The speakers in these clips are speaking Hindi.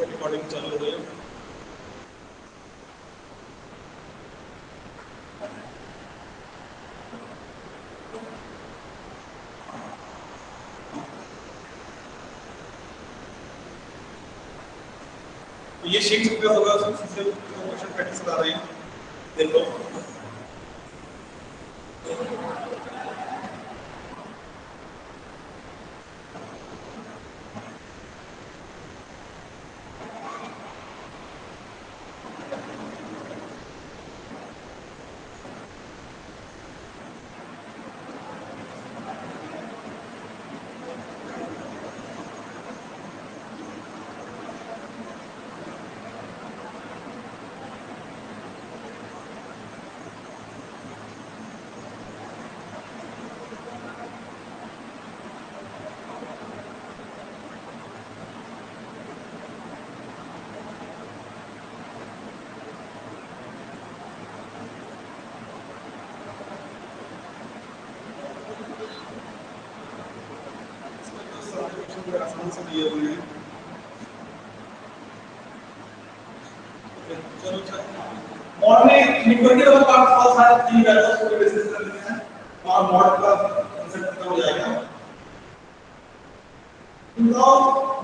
रिकॉर्डिंग चालू हो गई। ये शीट पे होगा, उससे क्वेश्चन प्रैक्टिस करा रहे हैं, देखो। आसान से दिए हुए हैं। चलो और में लिक्विड वाला पार्ट बहुत सारे तीन वैल्यूज को डिस्कस कर लेते हैं और मॉड का कांसेप्ट खत्म हो जाएगा।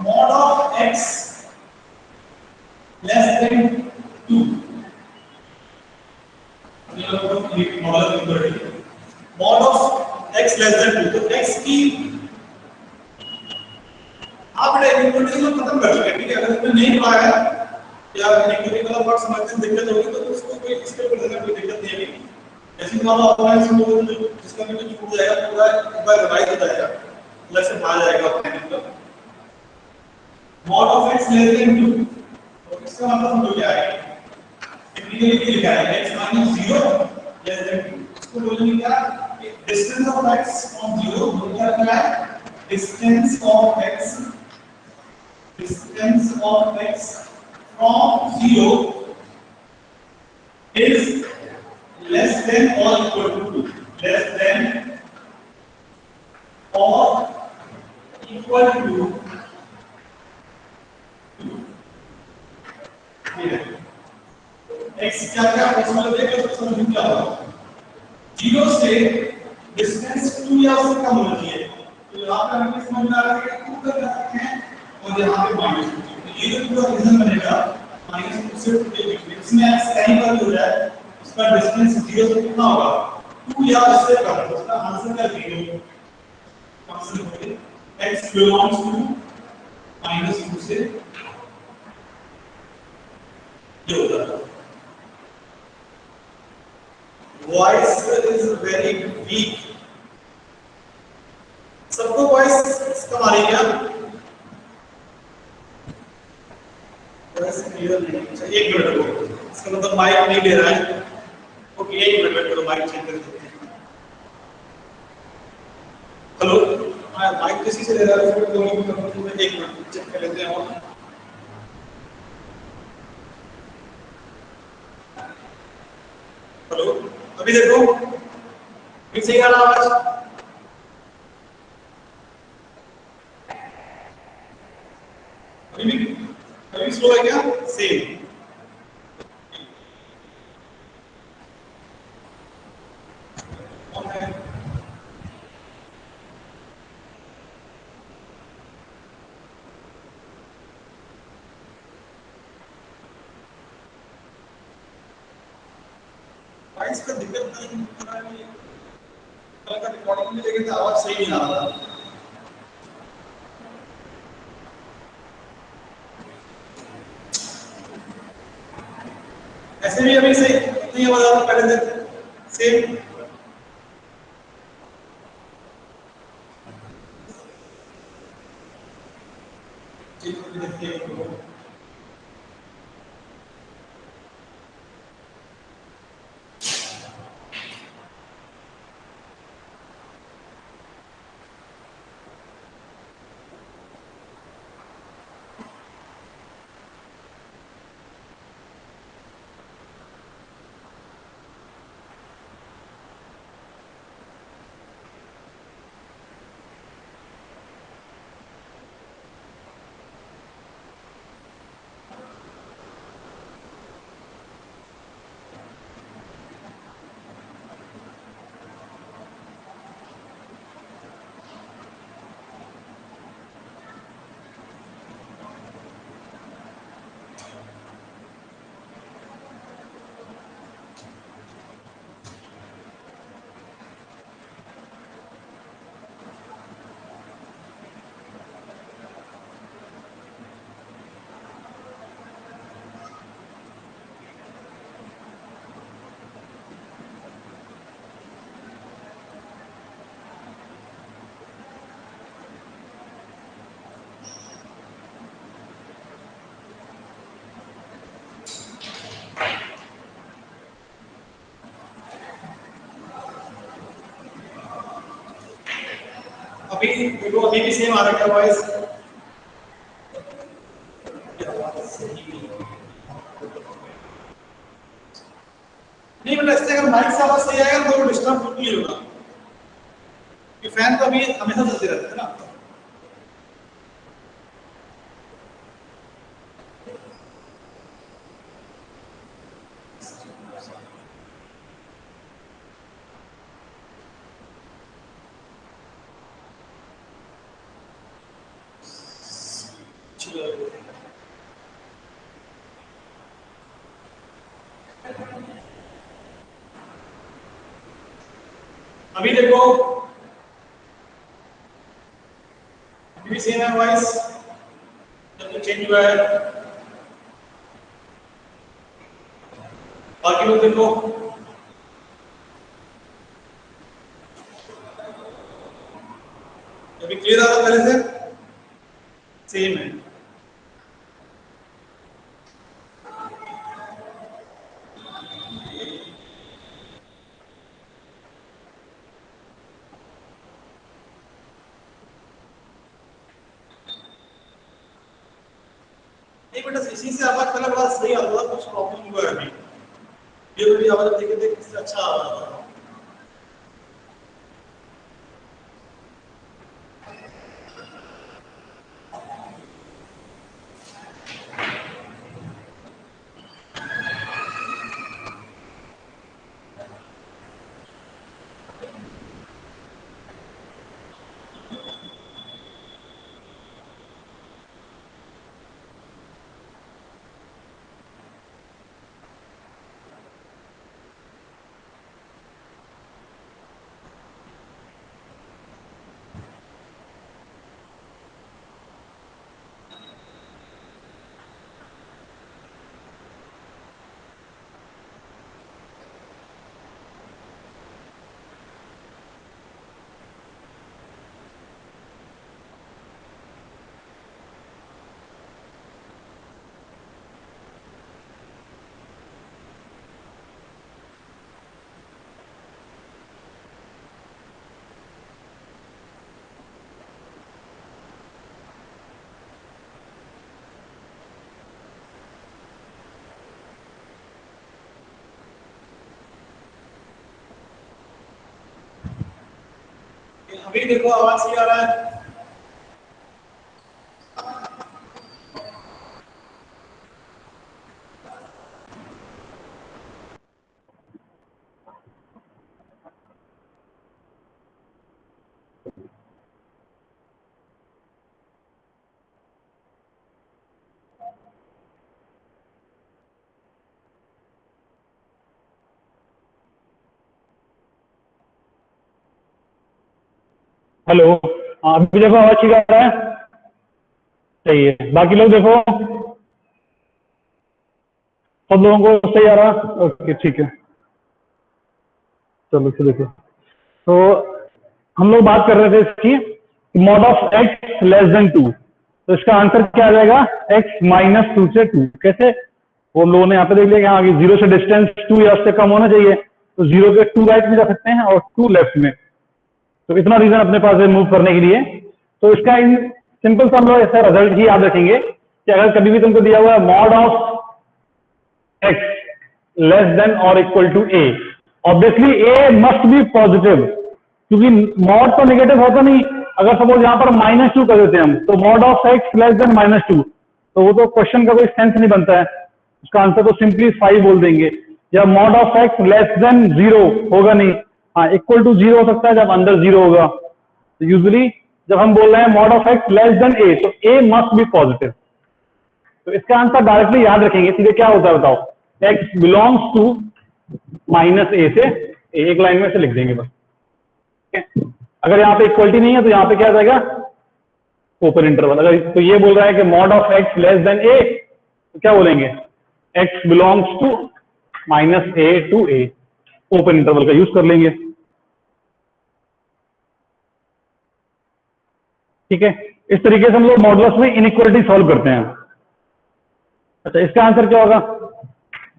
mod of x less than 2, model equality mod of x less than 2, तो x की आप इक्वलिटी को खत्म कर चुके हैं, ठीक है। अगर इसमें नहीं हुआ है या इक्वलिटी वाला पार्ट समझने में दिक्कत होगी तो उसको कोई इसके ऊपर देना कोई दिक्कत नहीं है। जैसे कि मान लो ऑनलाइन से लोगों ने जिसका भी कुछ छूट जाएगा पूरा एक बार रिवाइज हो जाएगा, अलग से पढ़ा जाएगा अपने मतलब mod of x less than 2, तो इसका मतलब हम लोग क्या है टेक्निकली ये लिखा है x minus 0 less than 2, इसको बोलेंगे क्या कि डिस्टेंस ऑफ x फ्रॉम 0 बोलते क्या है distance of x from 0 is less than or equal to 2, less than or equal to 2, x क्या क्या इसमें देखो तो समझ में क्या होगा 0 से डिस्टेंस 2 या उससे कम होना चाहिए, तो यहाँ पे हमें समझ में आ रहा है कि 2 कर सकते हैं और यहाँ पे -2, तो ये जो पूरा रीजन बनेगा -2 से 2 के बीच में, इसमें x कहीं पर भी हो जाए उसका डिस्टेंस 0 से कितना होगा 2 या उससे कम, तो उसका आंसर क्या लिखेंगे फंक्शन होंगे x belongs to -2 से ये होता है। वॉइस इज वेरी वीक, सबको वॉइस कम आ रही है क्या? वॉइस क्लियर नहीं, अच्छा एक मिनट रुको, इसका मतलब माइक नहीं दे रहा है। ओके एक मिनट वेट करो, माइक चेक कर देते हैं। हेलो, हाँ माइक किसी से ले रहा है तो एक मिनट चेक कर लेते हैं। और हेलो, अभी देखो अभी सही आ रहा आवाज? अभी स्लो है क्या? सेम वॉइस का दिक्कत नहीं हो रहा है, अगर रिकॉर्डिंग में देखें तो आवाज सही नहीं आ रहा था। ऐसे भी अभी सही नहीं आवाज आ रहा पहले से सेम। ठीक है देखते हैं। अभी देखो अभी भी सेम आ रहा है क्या वॉइस? नहीं मतलब इससे अगर माइक से आवाज सही आएगा तो डिस्टर्ब नहीं होगा, कि फैन तो अभी हमेशा चलते रहते हैं ना। अभी देखो अभी भी सेम है वॉइस, जब चेंज हुआ है। बाकी लोग देखो अभी क्लियर आ रहा है पहले से, सेम है। नहीं बेटा इसी से आवाज पहले बड़ा सही आ रहा था, कुछ प्रॉब्लम हुआ है अभी, ये भी आवाज देखे थे इससे अच्छा आ रहा था। अभी देखो आवाज सही आ रहा है। हेलो, हाँ अभी देखो आवाज ठीक आ रहा है, सही है। बाकी लोग देखो, सब लोगों को सही आ रहा है? ओके ठीक है, चलो फिर देखो। तो हम लोग बात कर रहे थे इसकी mod of x less then 2, तो इसका आंसर क्या आ जाएगा? एक्स माइनस 2 से 2। कैसे? वो लोगों ने यहाँ पे देख लिया कि हाँ जीरो से डिस्टेंस 2 या उससे कम होना चाहिए, तो जीरो के 2 राइट में जा सकते हैं और 2 लेफ्ट में। तो इतना रीजन अपने पास है मूव करने के लिए। तो इसका इन सिंपल सा हम लोग ऐसा रिजल्ट ही याद रखेंगे कि अगर कभी भी तुमको दिया हुआ है mod of x less than और equal to a, obviously a must be positive, क्योंकि मॉड तो नेगेटिव होता नहीं। अगर सपोज यहां पर -2 कर देते हैं हम, तो mod of x less then -2, तो वो तो क्वेश्चन का कोई सेंस नहीं बनता है, उसका आंसर तो सिंपली 5 बोल देंगे। या mod of x less then 0 होगा नहीं, हाँ इक्वल टू 0 हो सकता है जब अंदर 0 होगा। तो यूजुअली जब हम बोल रहे हैं mod of x less than a, तो ए मस्ट बी पॉजिटिव। तो इसका आंसर डायरेक्टली याद रखेंगे, सीधे क्या होता है बताओ? एक्स बिलोंग्स टू माइनस ए से, एक लाइन में से लिख देंगे बस। अगर यहाँ पे इक्वलिटी नहीं है तो यहाँ पे क्या आ जाएगा? Open interval. अगर तो ये बोल रहा है कि mod of x less than a, तो क्या बोलेंगे? X belongs to minus a to a, open interval का यूज कर लेंगे। ठीक है, इस तरीके से हम लोग मॉडुलस में इनइक्वालिटी सॉल्व करते हैं। अच्छा, इसका आंसर क्या होगा?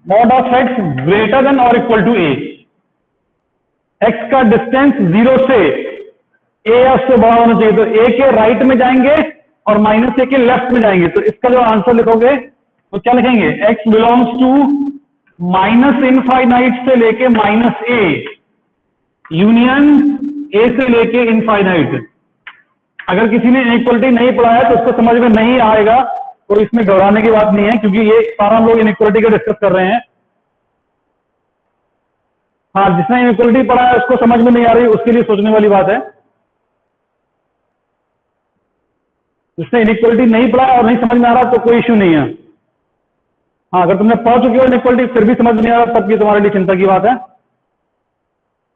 Mod of x greater than और इक्वल टू ए, एक्स का डिस्टेंस 0 से ए या उससे बड़ा होना चाहिए, तो ए के राइट में जाएंगे और माइनस ए के लेफ्ट में जाएंगे। तो इसका जो आंसर लिखोगे तो क्या लिखेंगे, x belongs to minus infinite से लेके माइनस ए यूनियन ए से लेके इनफाइनाइट। अगर किसी ने इनइक्वलिटी नहीं पढ़ा है तो उसको समझ में नहीं आएगा, तो इसमें घबराने की बात नहीं है, क्योंकि ये सारा हम लोग इनइक्वलिटी का डिस्कस कर रहे हैं। हाँ, जिसने इनइक्वलिटी पढ़ा है उसको समझ में नहीं आ रही, उसके लिए सोचने वाली बात है। जिसने इनइक्वलिटी नहीं पढ़ा और नहीं समझ में आ रहा तो कोई इश्यू नहीं है। हाँ, अगर तुमने पढ़ चुके हो इनइक्वलिटी फिर भी समझ में नहीं आ रहा तब ये तुम्हारे लिए चिंता की बात है।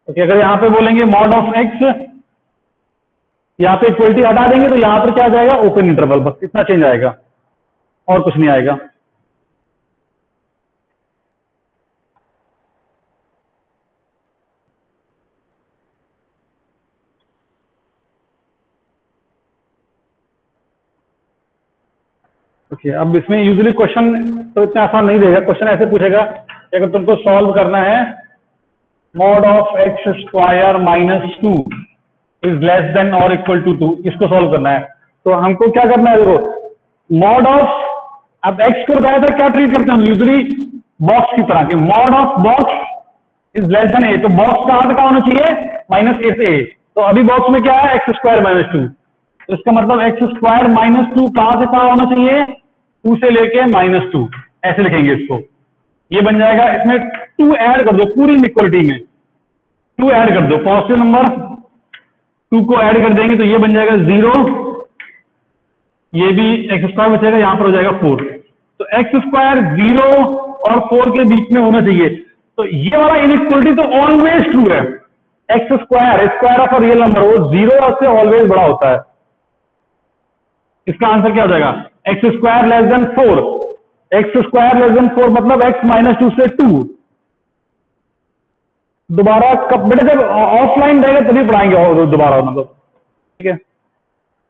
ओके, अगर यहां पे बोलेंगे मॉड ऑफ एक्स, यहां पे इक्वलिटी हटा देंगे तो यहां पर क्या आ जाएगा, ओपन इंटरवल, बस इतना चेंज आएगा और कुछ नहीं आएगा। ओके, अब इसमें यूजुअली क्वेश्चन तो इतना आसान नहीं देगा। क्वेश्चन ऐसे पूछेगा कि अगर तुमको सॉल्व करना है mod of x square minus 2 is less than और इक्वल टू 2, इसको सॉल्व करना है। तो हमको क्या करना है, देखो मॉड ऑफ, अब एक्स को बताया था क्या ट्रीट करते हैं यूजुअली बॉक्स की तरह के, mod of box is less than a, तो बॉक्स कहां तक होना चाहिए, माइनस ए से ए। तो अभी बॉक्स में क्या है, एक्स स्क्वायर माइनस 2, तो इसका मतलब एक्स स्क्वायर माइनस 2 कहां से कहां होना चाहिए, 2 से लेके -2, ऐसे लिखेंगे इसको। ये बन जाएगा, इसमें 2 ऐड कर दो पूरी इक्वलिटी में, 2 ऐड कर दो, पॉजिटिव नंबर 2 को ऐड कर देंगे तो ये बन जाएगा 0, ये भी एक्स स्क्वायर बचेगा, यहां पर हो जाएगा 4। तो एक्स स्क्वायर 0 और 4 के बीच में होना चाहिए। तो ये वाला इनइक्वलिटी तो ऑलवेज ट्रू है, x square square of a real number वो 0 से ऑलवेज बड़ा होता है। इसका आंसर क्या हो जाएगा, x square less than 4, x square less than 4 मतलब एक्स माइनस 2 से 2। दोबारा कब बेटे, जब ऑफलाइन रहेगा तभी पढ़ाएंगे दोबारा, मतलब ठीक है,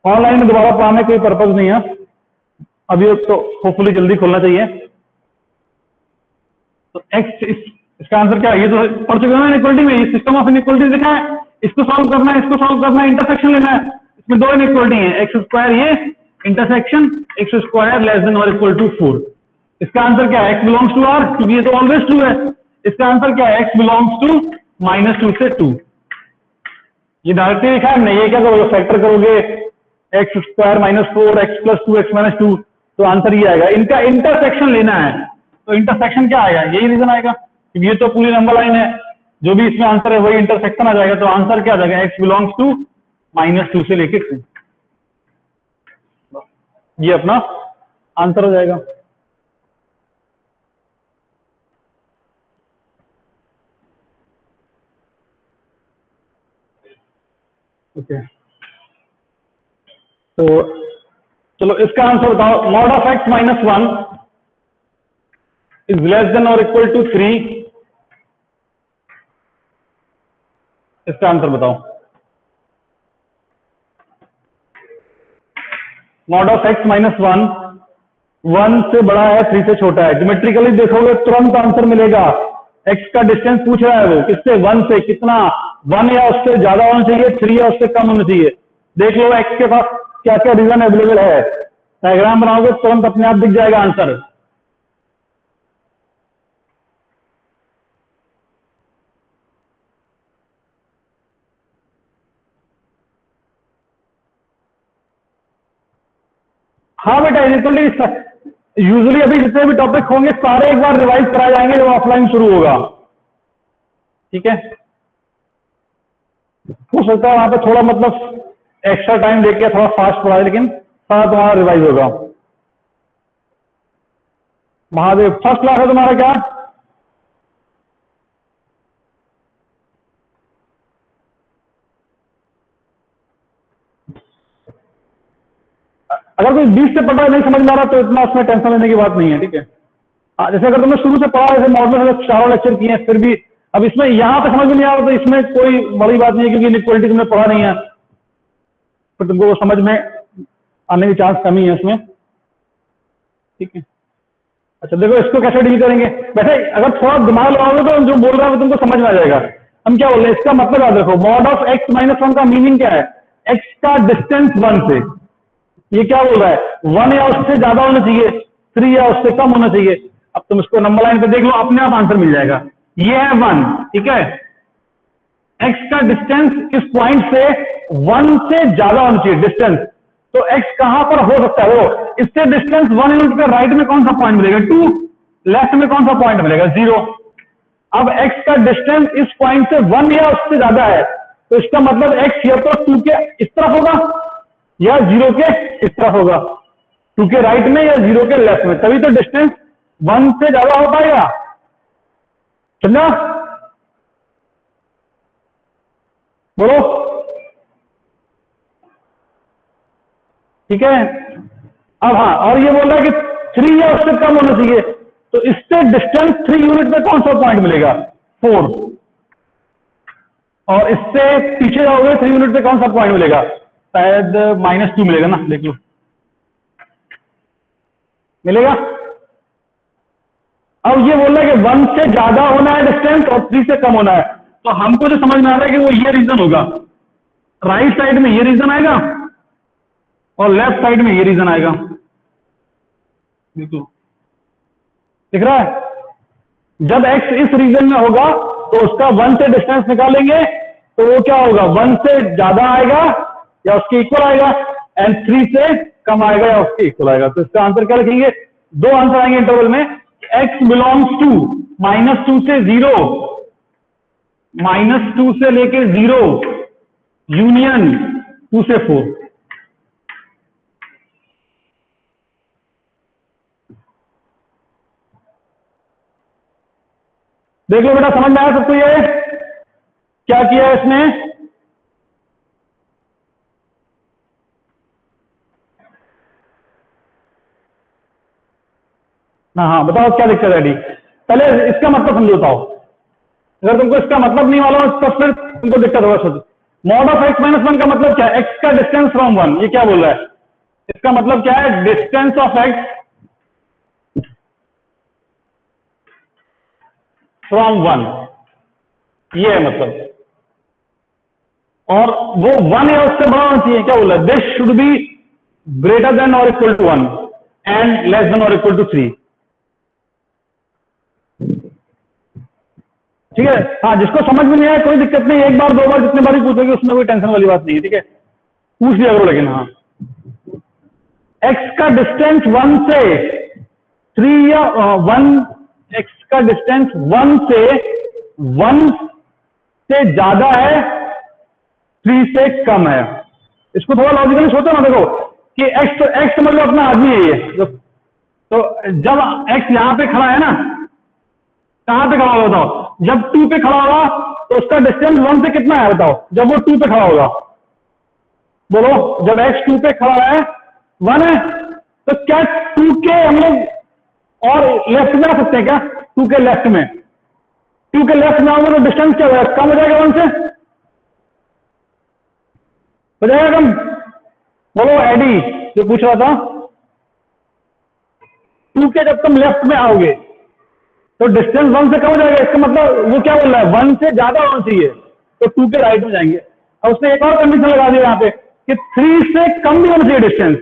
ऑनलाइन में दोबारा पढ़ाने कोई पर्पज नहीं है अभी, तो होपफुली जल्दी खुलना चाहिए। तो एक्स, इसका आंसर क्या है, ये तो पढ़ चुके हैं इनइक्वलिटी में, ये सिस्टम ऑफ इनइक्वलिटी लिखा है, इसको सॉल्व करना है, इसको सॉल्व करना है, इंटरसेक्शन लेना है। इसमें 2 इनइक्वलिटी है, एक्स स्क्वायर ये intersection x square less than और इक्वल टू 4। इसका आंसर क्या है, एक्स बिलोंग्स टू आर, क्योंकि ये तो ऑलवेज ट्रू है। इसका आंसर क्या है, एक्स बिलोंग्स टू -2 से 2। ये डायरेक्टली लिखा है, नहीं ये क्या करोगे, फैक्टर करोगे x square minus 4 x plus 2 x minus 2, तो आंसर ये आएगा। इनका इंटरसेक्शन लेना है, तो इंटरसेक्शन क्या आएगा, यही रीजन आएगा, क्योंकि ये तो पूरी नंबर लाइन है, जो भी इसमें आंसर है वही इंटरसेक्शन आ जाएगा। तो आंसर क्या आ जाएगा, एक्स बिलोंग्स टू -2 से लेके 2, ये अपना आंसर हो जाएगा। ओके, तो चलो इसका आंसर बताओ, mod of x minus 1 is less than और इक्वल टू 3, इसका आंसर बताओ। मॉड ऑफ एक्स माइनस 1 से बड़ा है 3 से छोटा है, ज्योमेट्रिकली देखोगे तुरंत आंसर मिलेगा। एक्स का डिस्टेंस पूछ रहा है वो किससे, 1 से, कितना 1 या उससे ज्यादा होना चाहिए, 3 या उससे कम होना चाहिए। देख लो एक्स के पास क्या क्या रीजन अवेलेबल है, डायग्राम बनाओगे तुरंत अपने आप दिख जाएगा आंसर। हाँ बेटा, यूजुअली अभी जितने भी टॉपिक होंगे सारे एक बार रिवाइज कराए जाएंगे जब ऑफलाइन शुरू होगा, ठीक है। हो सकता है वहां पे थोड़ा मतलब एक्स्ट्रा टाइम देके थोड़ा फास्ट पढ़ाए, लेकिन सारा तुम्हारा रिवाइज होगा। महादेव, फर्स्ट क्लास है तुम्हारा क्या, अगर कोई 20 से पढ़ा नहीं समझ में आ रहा तो इतना उसमें टेंशन लेने की बात नहीं है, ठीक है। जैसे अगर तुमने शुरू से पढ़ा, जैसे मॉडल चारों लेक्चर किए हैं, फिर भी अब इसमें यहां पे समझ में नहीं आ रहा तो इसमें कोई बड़ी बात नहीं है, क्योंकि इनइक्वलिटी तुमने पढ़ा नहीं है, तो तुमको समझ में आने की चांस कमी है उसमें, ठीक है। अच्छा देखो इसको कैसे डील करेंगे, वैसे अगर थोड़ा दिमाग लगाओगे तो जो बोल रहा है वो तुमको समझ में आ जाएगा। हम क्या बोल रहे हैं, इसका मतलब याद रखो, मॉड ऑफ एक्स माइनस 1 का मीनिंग क्या है, एक्स का डिस्टेंस 1 से, ये क्या बोल रहा है 1 या उससे ज्यादा होना चाहिए, 3 या उससे कम होना चाहिए। अब तुम इसको नंबर लाइन पे देख लो, अपने आप आंसर मिल जाएगा। ये है 1, ठीक है। एक्स का डिस्टेंस इस पॉइंट से 1 से ज्यादा होना चाहिए डिस्टेंस, तो एक्स कहां पर हो सकता है वो, इससे डिस्टेंस 1 यूनिट पे राइट में कौन सा पॉइंट मिलेगा 2, लेफ्ट में कौन सा पॉइंट मिलेगा 0। अब एक्स का डिस्टेंस इस पॉइंट से 1 या उससे ज्यादा है, तो इसका मतलब एक्स या तो 2 के इस तरफ होगा या 0 के इस तरफ होगा, 2 के राइट में या 0 के लेफ्ट में, तभी तो डिस्टेंस 1 से ज्यादा हो पाएगा। समझा? बोलो, ठीक है। अब हाँ, और ये बोल रहा है कि 3 या उससे कम होना चाहिए, तो इससे डिस्टेंस 3 यूनिट में कौन सा पॉइंट मिलेगा 4, और इससे पीछे जाओगे 3 यूनिट पे कौन सा पॉइंट मिलेगा, शायद -2 मिलेगा ना, देख लो मिलेगा। अब ये बोल रहा है कि 1 से ज्यादा होना है डिस्टेंस और 3 से कम होना है, तो हमको जो समझ में आ रहा है कि वो ये रीजन होगा, राइट साइड में ये रीजन आएगा और लेफ्ट साइड में ये रीजन आएगा, दिख रहा है। जब x इस रीजन में होगा तो उसका 1 से डिस्टेंस निकालेंगे, तो वो क्या होगा 1 से ज्यादा आएगा या उसके इक्वल आएगा, एंड 3 से कम आएगा या उसके इक्वल आएगा। तो इसका आंसर क्या लिखेंगे, 2 आंसर आएंगे इंटरवल में, x बिलोंग्स टू -2 से 0, -2 से लेके 0 यूनियन 2 से 4। देख लो बेटा, समझ में आया सबको ये क्या किया है इसने। हाँ, बताओ क्या दिक्कत है डी, पहले इसका मतलब समझो, बताओ। अगर तुमको इसका मतलब नहीं मालूम तो फिर तुमको दिक्कत होगा। सोचो, मॉड ऑफ x - 1 का मतलब क्या है, x का डिस्टेंस फ्रॉम 1, ये क्या बोल रहा है, इसका मतलब क्या है, डिस्टेंस ऑफ x फ्रॉम 1, ये है मतलब, और वो 1 या उससे बड़ा होना चाहिए, क्या बोल रहा है, this should be greater than और equal to 1 and less than और इक्वल टू 3, ठीक है। हाँ, जिसको समझ में नहीं आया कोई दिक्कत नहीं, एक बार 2 बार जितने बार भी पूछोगे उसमें कोई टेंशन वाली बात नहीं है, ठीक है, पूछ लिया करो। लेकिन हाँ, x का डिस्टेंस 1 से 3 या 1, x का डिस्टेंस 1 से ज्यादा है, 3 से कम है। इसको थोड़ा लॉजिकली सोचो ना, देखो कि x समझ लो अपना आदमी है ये, तो जब x यहां पे खड़ा है ना, कहां पे खड़ा होगा बताओ, जब 2 पे खड़ा होगा तो उसका डिस्टेंस 1 से कितना है बताओ, जब वो 2 पे खड़ा होगा, बोलो, जब x 2 पे खड़ा है 1 है, तो क्या 2 के हम लोग और लेफ्ट में आ सकते हैं क्या, 2 के लेफ्ट में, 2 के लेफ्ट में आओगे तो डिस्टेंस क्या होगा, कम हो जाएगा 1 से, हो जाएगा कम। बोलो एडी जो पूछ रहा था, 2 के जब तुम लेफ्ट में आओगे तो डिस्टेंस 1 से कम हो जाएगा, इसका मतलब वो क्या बोल रहा है 1 से ज्यादा होना चाहिए, तो 2 के राइट में जाएंगे। और उसने एक और कंडीशन लगा दी यहाँ पे कि 3 से कम भी होना चाहिए डिस्टेंस,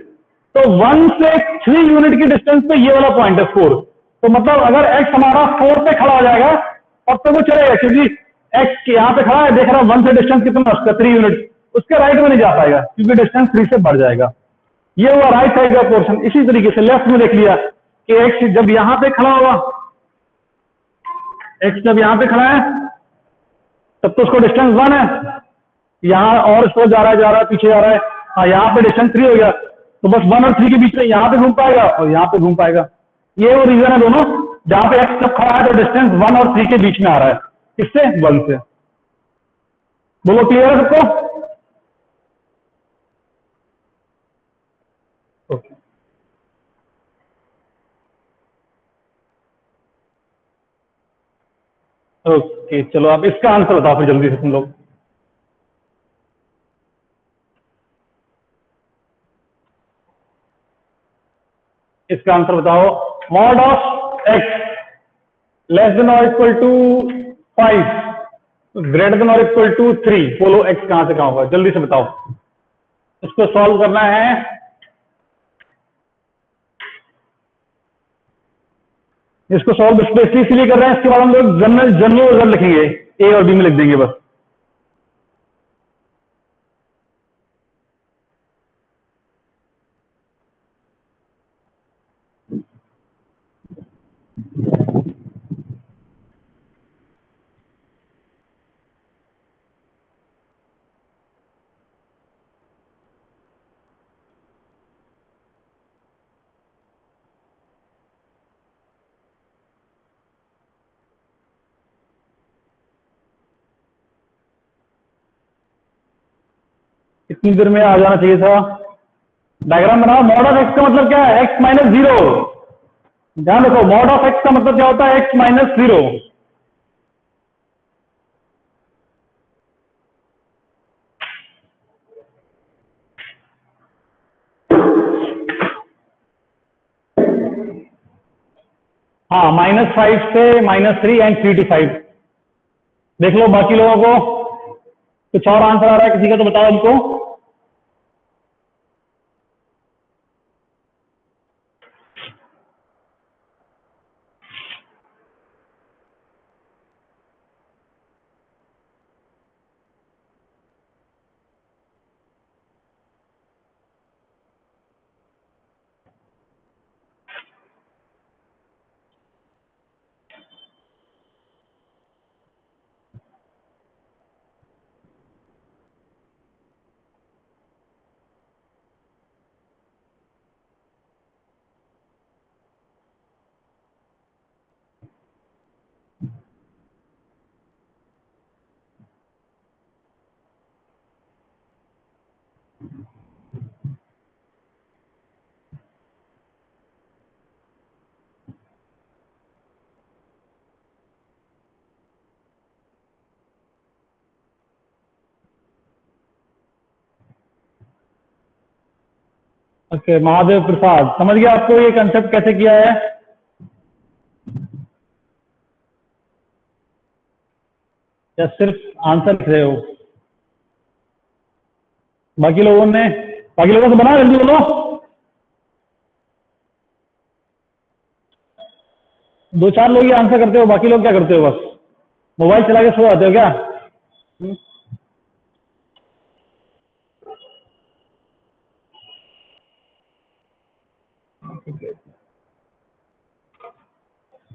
तो 1 से 3 यूनिट की डिस्टेंस पे ये वाला पॉइंट है 4, तो मतलब अगर x हमारा 4 पे खड़ा हो जाएगा तब तो वो चलेगा, क्योंकि x यहाँ पे खड़ा है, देख रहा है 1 से डिस्टेंस कितना उसका 3 यूनिट, उसके राइट में नहीं जा पाएगा क्योंकि डिस्टेंस 3 से बढ़ जाएगा। ये हुआ राइट साइड का पोर्शन। इसी तरीके से लेफ्ट में देख लिया कि x जब यहाँ पे खड़ा होगा, x जब यहाँ पे खड़ा है तब तो उसको डिस्टेंस 1 है, यहाँ और इसको जा रहा है पीछे जा रहा है, हाँ यहाँ पे डिस्टेंस 3 हो गया, तो बस 1 और 3 के बीच में यहाँ पे घूम पाएगा और यहाँ पे घूम पाएगा। ये वो रीजन है दोनों, जहां पे x जब खड़ा है तो डिस्टेंस 1 और 3 के बीच में आ रहा है, किससे 1 से। बोलो क्लियर है सबको? ओके, ओके, चलो आप इसका आंसर बताओ फिर जल्दी से तुम लोग। इसका आंसर बताओ, mod of x less than और इक्वल टू 5 ग्रेटर देन और इक्वल टू 3, बोलो x कहां से कहां होगा, जल्दी से बताओ। इसको सॉल्व करना है। इसको सॉल्व स्पेशली इसलिए कर रहे हैं, इसके बाद हम लोग जनरल रिजल्ट लिखेंगे, ए और बी में लिख देंगे बस। इतनी देर में आ जाना चाहिए था। डायग्राम बनाओ। मॉड ऑफ एक्स का मतलब क्या है? X minus zero. ध्यान रखो, मॉड ऑफ एक्स का मतलब क्या होता है? X minus zero. हाँ, -5 से -3 एंड 3 to 5। देख लो बाकी लोगों को कुछ और आंसर आ रहा है किसी का तो बताओ हमको। ओके, महादेव प्रसाद समझ गया आपको ये कंसेप्ट कैसे किया है? या सिर्फ आंसर लिख रहे हो? बाकी लोगों से बना, जल्दी बोलो। 2-4 लोग ही आंसर करते हो, बाकी लोग क्या करते हो? बस मोबाइल चला के सो जाते हो क्या?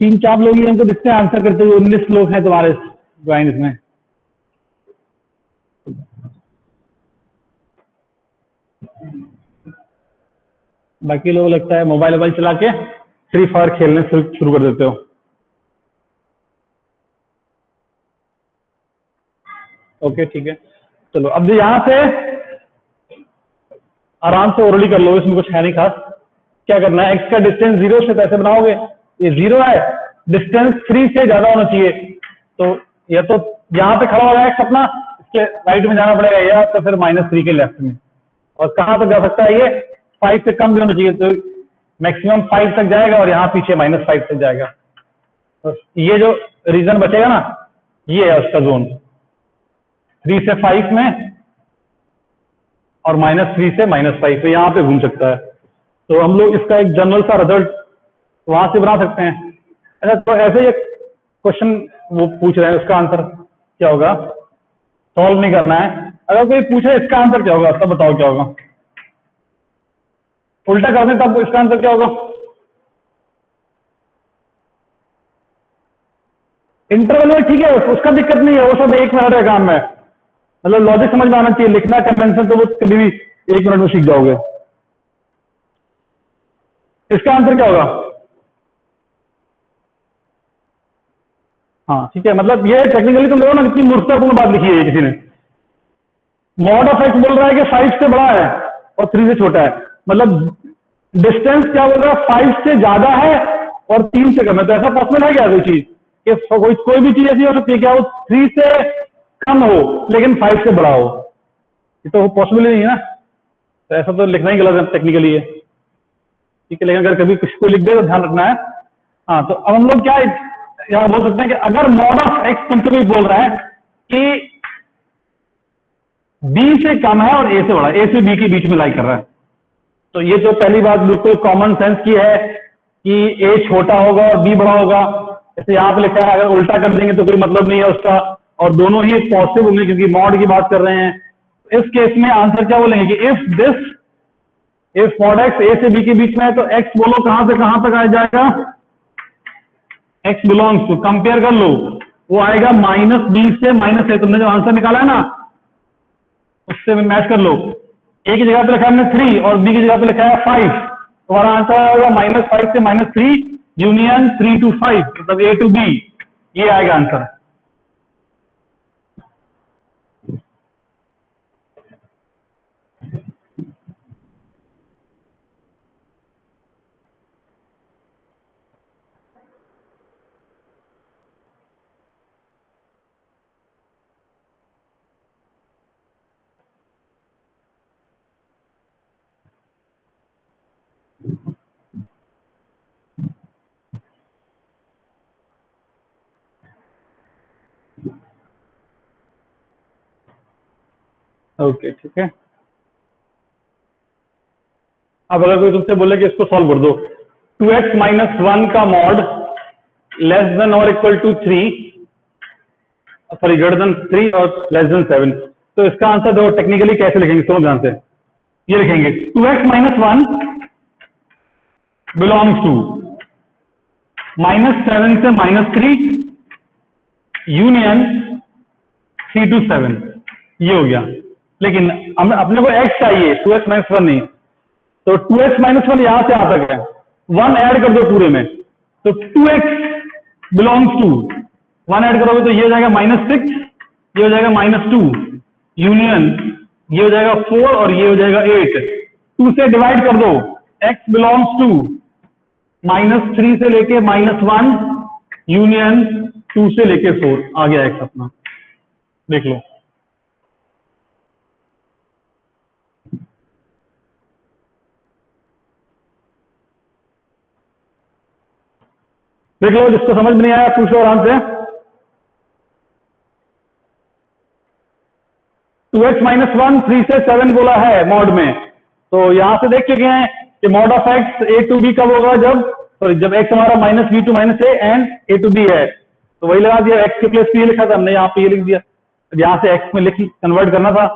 3-4 लोग ही हमको दिखते हैं आंसर करते हुए। 19 लोग हैं तुम्हारे ज्वाइन इसमें। बाकी लोग लगता है मोबाइल चला के फ्री फायर खेलने शुरू कर देते हो। ओके ठीक है, चलो अब यहां से आराम से ओरली कर लो, इसमें कुछ है नहीं खास। क्या करना है? एक्स का डिस्टेंस 0 से कैसे बनाओगे? ये 0 है, डिस्टेंस 3 से ज्यादा होना चाहिए। तो या तो यहाँ पे खड़ा हो रहा है एक्स अपना, इसके राइट में जाना पड़ेगा, या तो फिर -3 के लेफ्ट में। और कहाँ तक जा सकता है? ये 5 से कम भी होना चाहिए, तो मैक्सिमम 5 तक जाएगा और यहाँ पीछे -5 तक जाएगा। तो ये जो रीजन बचेगा ना, ये है उसका जोन, 3 से 5 में और -3 से -5 पे यहाँ पे घूम सकता है। तो हम लोग इसका एक जनरल सा रिजल्ट वहां से बना सकते हैं। अच्छा, तो ऐसे एक क्वेश्चन वो पूछ रहे हैं, उसका आंसर क्या होगा? सॉल्व नहीं करना है। अगर कोई पूछे इसका आंसर क्या होगा, तब बताओ क्या होगा। उल्टा कर दें तब इसका आंसर क्या होगा? इंटरवल में ठीक है, उसका दिक्कत नहीं है, वो सब 1 मिनट का काम है। मतलब लॉजिक समझ में आना चाहिए, लिखना कन्वेंशन तो वो कभी भी 1 मिनट में सीख जाओगे। इसका आंसर क्या होगा? हाँ ठीक है, मतलब ये टेक्निकली तुम देखो ना कितनी मूर्खतापूर्ण बात लिखी है किसी ने। मॉड ऑफ एक्स बोल रहा है कि 5 से बड़ा है और 3 से छोटा है, मतलब डिस्टेंस क्या बोल रहा है? 5 से ज्यादा है और 3 से कम है। तो ऐसा पॉसिबल है क्या कोई चीज कि कोई भी चीज ऐसी हो सकती है क्या वो 3 से कम हो लेकिन 5 से बड़ा हो? ये तो पॉसिबल ही नहीं है ना। तो ऐसा तो लिखना ही गलत है टेक्निकली है, ठीक है। लेकिन अगर कभी कुछ को लिख दे तो ध्यान रखना है। हाँ, तो अब हम लोग क्या यहाँ बोल सकते हैं कि अगर मॉड ऑफ एक्स तुमसे भी बोल रहा है कि बी से कम है और ए से बड़ा, ए से बी के बीच में लाई कर रहा है। तो ये तो पहली बात बिल्कुल कॉमन सेंस की है कि ए छोटा होगा और बी बड़ा होगा। जैसे यहाँ पे लिखा है, अगर उल्टा कर देंगे तो कोई मतलब नहीं है उसका, और दोनों ही पॉसिबल होंगे क्योंकि मॉड की बात कर रहे हैं। इस केस में आंसर क्या बोलेंगे कि इफ मॉड एक्स ए से बी के बीच में है तो एक्स बोलो कहां से कहां तक आ जाएगा, एक्स बिलोंग्स टू, कंपेयर कर लो, वो आएगा -b से -a। तुमने जो आंसर निकाला है ना उससे मैच कर लो। ए की जगह पे लिखा है हमने 3 और बी की जगह पे लिखा है 5, तुम्हारा आंसर आएगा -5 से -3 यूनियन 3 to 5, मतलब ए टू बी, ये आएगा आंसर। ओके ठीक है। अब अगर कोई तुमसे बोले कि इसको सॉल्व कर दो, 2x - 1 का मॉड लेस देन और equal to 3, sorry greater than 3 और लेस देन 7, तो इसका आंसर दो टेक्निकली कैसे लिखेंगे, सुनो ध्यान से। ये लिखेंगे 2x - 1 बिलोंग्स टू -7 से -3 यूनियन 3 to 7, ये हो गया। लेकिन अपने को x चाहिए, 2x - 1 नहीं, तो 2x - 1 यहां से आ तक है, 1 ऐड कर दो पूरे में, तो 2x बिलोंग्स टू, 1 ऐड करोगे तो ये हो जाएगा -6, ये हो जाएगा -2 यूनियन, ये हो जाएगा 4 और ये हो जाएगा 8। 2 से डिवाइड कर दो, x बिलोंग्स टू -3 से लेके -1 यूनियन 2 से लेके 4, आ गया x अपना, देख लो। देख लो, जिसको समझ में नहीं आया पूछ लो आराम से। 2x - 1 3 से 7 बोला है मॉड में, तो यहां से देख चुके हैं कि mod of x a to b कब होगा, जब x हमारा -b to -a and a to b है, तो वही लगा दिया, x के प्लेस पे ये लिखा था हमने, यहाँ पे ये लिख दिया। अब यहां से x में लिख कन्वर्ट करना था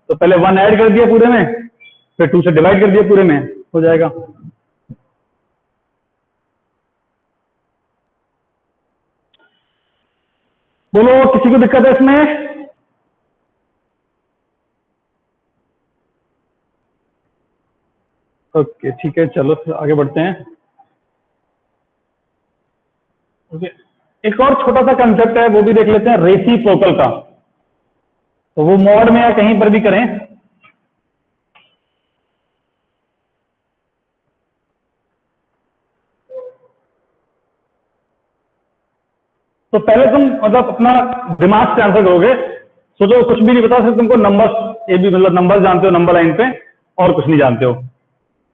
तो पहले 1 ऐड कर दिया पूरे में, फिर 2 से डिवाइड कर दिया पूरे में, हो जाएगा। बोलो किसी को दिक्कत है इसमें? ओके ठीक है, चलो फिर आगे बढ़ते हैं। ओके, एक और छोटा सा कंसेप्ट है, वो भी देख लेते हैं, रेसिप्रोकल का। तो वो मॉड में या कहीं पर भी करें, तो पहले तुम मतलब अपना दिमाग से आंसर करोगे, सोचो कुछ भी नहीं पता, सिर्फ तुमको नंबर ए बी मतलब नंबर जानते हो नंबर लाइन पे, और कुछ नहीं जानते हो,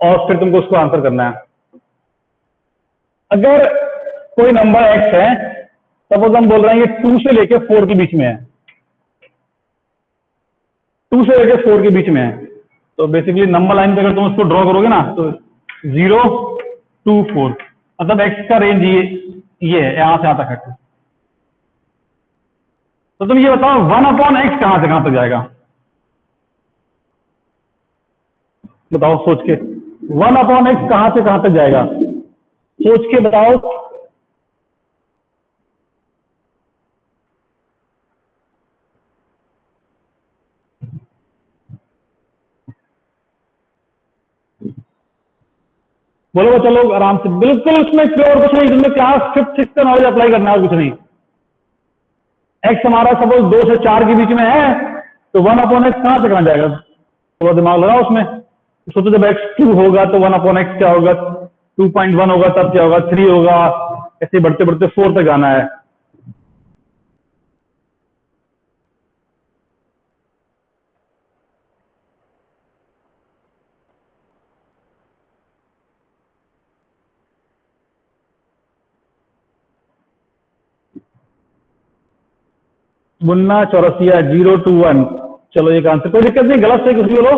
और फिर तुमको उसको आंसर करना है। अगर कोई नंबर x है, सपोज हम बोल रहे हैं ये 2 से लेके 4 के बीच में है, 2 से लेके 4 के बीच में है, तो बेसिकली नंबर लाइन पे अगर तुम उसको ड्रॉ करोगे ना तो 0 2 4, मतलब x का रेंज ये है, यहां से यहां तक है। तो तुम ये बताओ 1/x कहां से कहां तक जाएगा, बताओ सोच के, 1/x कहां से कहां तक जाएगा, सोच के बताओ। बोलो चलो आराम से, बिल्कुल उसमें प्योर कुछ नहीं, तुमने क्लास 5th 6th का नॉलेज अप्लाई करना है, कुछ नहीं। एक्स हमारा सपोज 2 से 4 के बीच में है, तो 1/x कहां से कहां जाएगा, थोड़ा दिमाग लगाओ उसमें। सोचो जब x 2 होगा तो 1/x क्या होगा, 2.1 होगा तब क्या होगा, 3 होगा, ऐसे बढ़ते बढ़ते 4 तक आना है। मुन्ना चौरसिया 0 to 1, चलो एक आंसर, कोई दिक्कत नहीं, गलत से कुछ भी बोलो,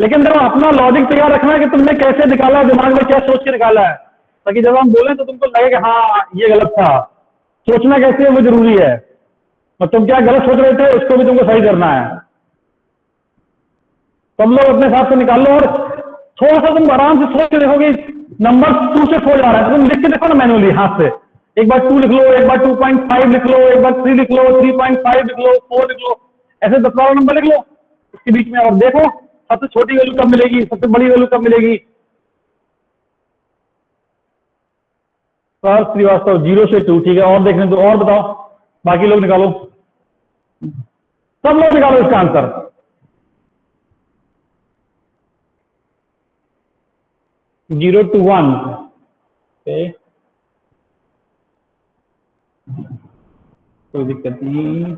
लेकिन जब अपना लॉजिक तैयार रखना है कि तुमने कैसे निकाला, दिमाग में क्या सोच के निकाला है, ताकि जब हम बोलें तो तुमको लगे कि हाँ ये गलत था। सोचना कैसे है वो जरूरी है, और तुम क्या गलत सोच रहे थे उसको भी तुमको सही करना है। सब लोग अपने हिसाब से निकाल लो, और थोड़ा सा तुम आराम से सोच के देखोगे नंबर 2 से 4 जा रहा है तो तुम लिख के देखो ना मैनुअली हाथ से, एक बार 2 लिख लो, एक बार 2.5 लिख लो, एक बार 3 लिख लो, 3.5 लिख लो, 4 लिख लो, ऐसे 10 नंबर लिख लो उसके बीच में, और देखो सबसे छोटी वैल्यू कब मिलेगी, सबसे बड़ी वैल्यू कब मिलेगी। सर श्रीवास्तव 0 से 2, ठीक है, और देखने दो, और बताओ बाकी लोग निकालो, सब लोग निकालो इसका आंसर। 0 to 1, कोई दिक्कत नहीं।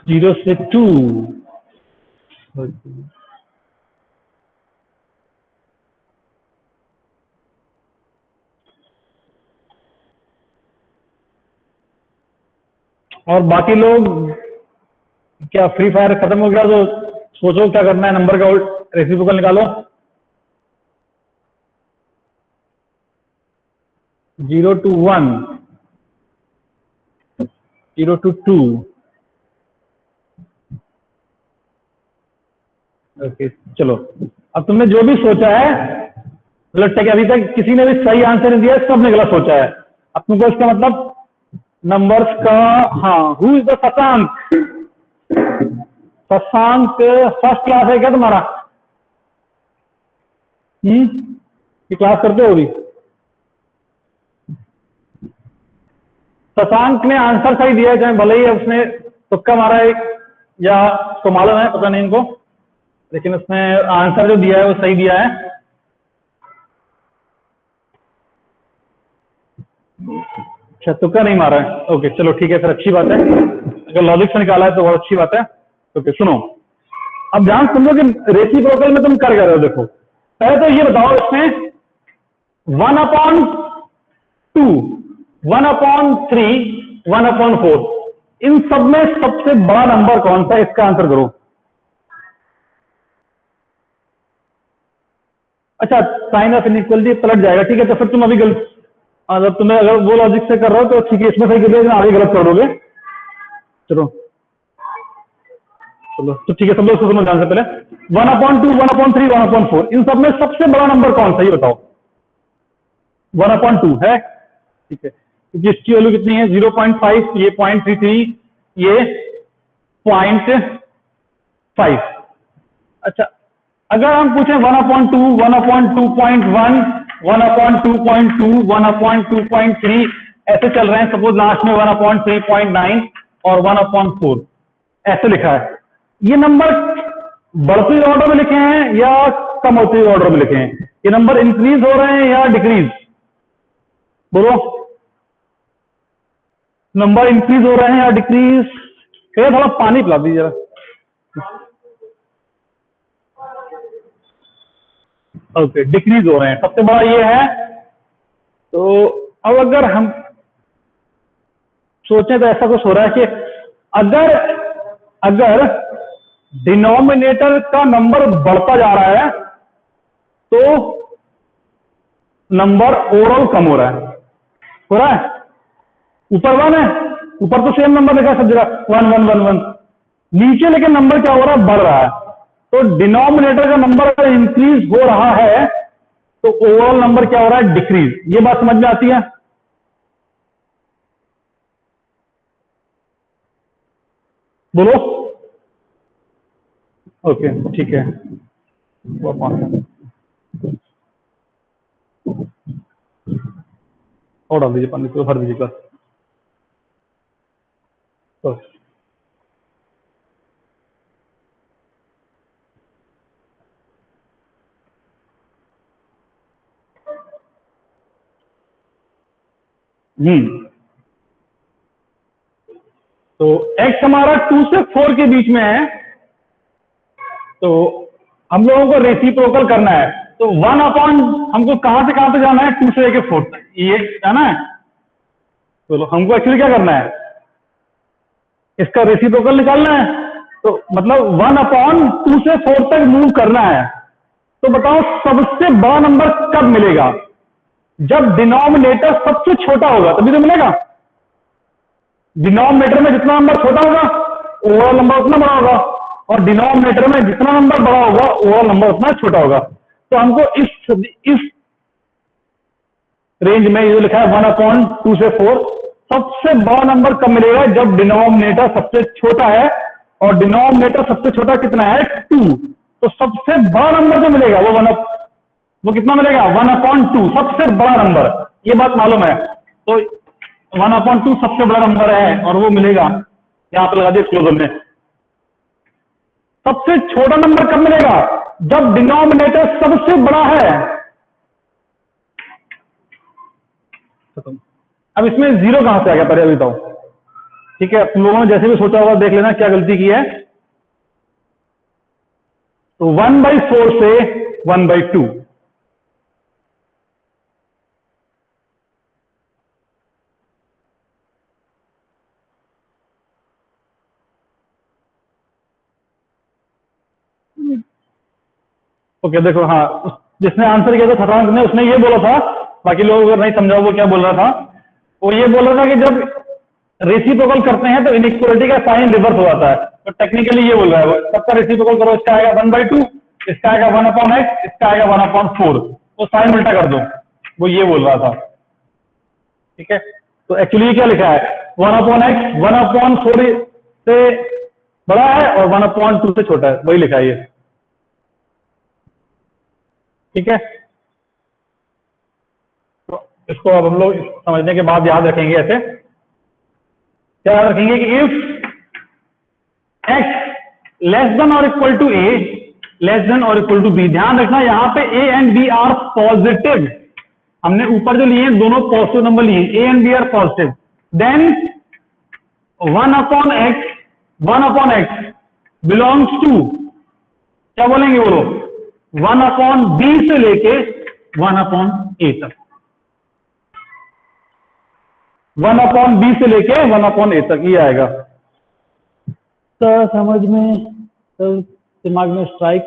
0 से 2, और बाकी लोग क्या फ्री फायर खत्म हो गया तो सोचो क्या करना है, नंबर का रेसिप्रोकल निकालो। 0 to 1, 0 to 2, ओके चलो, अब तुमने जो भी सोचा है, लगता है कि अभी तक किसी ने भी सही आंसर नहीं दिया, सबने गलत सोचा है। अब तुमको इसका मतलब नंबर्स का, हाँ, who is the Shashank? Shashank first class है क्या तुम्हारा? ये क्लास करते हो अभी? शशांक ने आंसर सही दिया है, चाहे भले ही उसने तुक्का मारा है या उसको मालूम है, पता नहीं इनको, लेकिन उसने आंसर जो दिया है वो सही दिया है। अच्छा, तुक्का नहीं मारा है, ओके चलो ठीक है, फिर अच्छी बात है, अगर लॉजिक से निकाला है तो बहुत अच्छी बात है। ओके सुनो, अब ध्यान सुनो कि रेसिप्रोकल में तुम कर रहे हो। देखो पहले तो ये बताओ, इसमें 1/2, 1/3, 1/4, इन सब में सबसे बड़ा नंबर कौन सा है, इसका आंसर करो। अच्छा, साइन ऑफ इनइक्वलिटी पलट जाएगा, ठीक है, तो फिर तुम अभी गलत, अगर तुम्हें अगर वो लॉजिक से कर रहे हो तो ठीक है, इसमें सही कर दिया, आगे गलत कर दोगे। चलो चलो तो ठीक है, सब लोग सुनो ध्यान से, पहले 1/2, 1/3, 1/4, इन सब में सबसे बड़ा नंबर कौन सा, ये बताओ। 1/2 है, ठीक है, क्योंकि इसकी वैल्यू कितनी है 0.5, ये 0.33, ये 0.5। अच्छा, अगर हम पूछें 1/2, 1/2.1, 1/2.2, 1/2.3, ऐसे चल रहे हैं, सपोज लास्ट में 1/3.9 और 1/4 ऐसे लिखा है, ये नंबर बढ़ती ऑर्डर में लिखे हैं या कम होती ऑर्डर में लिखे हैं? ये नंबर इंक्रीज हो रहे हैं या डिक्रीज? बोलो, नंबर इंक्रीज हो रहे हैं या डिक्रीज? थोड़ा पानी पिला दीजिए जरा। ओके, डिक्रीज हो रहे हैं, सबसे बड़ा ये है। तो अब अगर हम सोचें तो ऐसा कुछ हो रहा है कि अगर डिनोमिनेटर का नंबर बढ़ता जा रहा है तो नंबर ओवरऑल कम हो रहा है, ऊपर 1 है, ऊपर तो सेम नंबर लिखा है सब जगह 1 1 1 1, नीचे लेकिन नंबर क्या हो रहा है, बढ़ रहा है। तो डिनोमिनेटर का नंबर अगर इंक्रीज हो रहा है तो ओवरऑल नंबर क्या हो रहा है, डिक्रीज। ये बात समझ में आती है? बोलो। ओके ठीक है, और डाल दीजिए पानी, तो भर दीजिएगा। तो x हमारा 2 से 4 के बीच में है, तो हम लोगों को रेसिप्रोकल करना है। तो 1/, हमको कहां से कहां पे जाना है, 2 से लेके 4 तक, ये जाना है। तो हमको एक्चुअली क्या करना है, इसका रेसिप्रोकल निकालना है, तो मतलब 1/2 से 4 तक मूव करना है। तो बताओ सबसे बड़ा नंबर कब मिलेगा? जब डिनोमिनेटर सबसे छोटा होगा तभी तो मिलेगा। डिनोमिनेटर में जितना नंबर छोटा होगा ओवरऑल नंबर उतना बड़ा होगा, और डिनोमिनेटर में जितना नंबर बड़ा होगा ओवरऑल नंबर उतना छोटा होगा। तो हमको इस रेंज में ये लिखा है 1/2 से 4, सबसे बड़ा नंबर कब मिलेगा? जब डिनोमिनेटर सबसे छोटा है, और डिनोमिनेटर सबसे छोटा कितना है? 2। तो सबसे बड़ा नंबर जो मिलेगा वो कितना मिलेगा? 1/2, सबसे बड़ा नंबर। ये बात मालूम है, तो 1/2 सबसे बड़ा नंबर है और वो मिलेगा, यहां पर लगा दिया क्लोजर में। सबसे छोटा नंबर कब मिलेगा? जब डिनोमिनेटर सबसे बड़ा है। अब इसमें 0 कहां से आ गया पहले अभी बताओ। ठीक है, तुम लोगों ने जैसे भी सोचा होगा देख लेना क्या गलती की है। तो 1/4 से 1/2, ओके देखो, हाँ जिसने आंसर किया था शशांक ने, उसने ये बोला था, बाकी लोग अगर नहीं समझा वो क्या बोल रहा था, वो ये बोल रहा था कि जब रेसिप्रोकल करते हैं तो इनइक्वालिटी का साइन रिवर्स हो जाता है। तो टेक्निकली ये बोल रहा है वो, सबका रेसिप्रोकल करो, इसका आएगा 1/2, इसका आएगा 1/x, इसका आएगा 1/4, तो साइन उल्टा कर दो, वो ये बोल रहा था। ठीक है, तो एक्चुअली क्या लिखा है? 1/x 1/4 से बड़ा है और 1/2 से छोटा है, वही लिखा है ये। ठीक है, तो इसको अब हम लोग समझने के बाद याद रखेंगे। ऐसे क्या याद रखेंगे कि इफ x लेस देन और equal to a, less than और इक्वल टू b, ध्यान रखना यहां पे a and b are positive. हमने ऊपर जो लिए दोनों पॉजिटिव नंबर लिए, a and b are positive, then 1/x belongs to, क्या बोलेंगे बोलो, 1/b से लेके 1/a तक, 1/b से लेके 1/a तक ये आएगा। तो समझ में, तो दिमाग में स्ट्राइक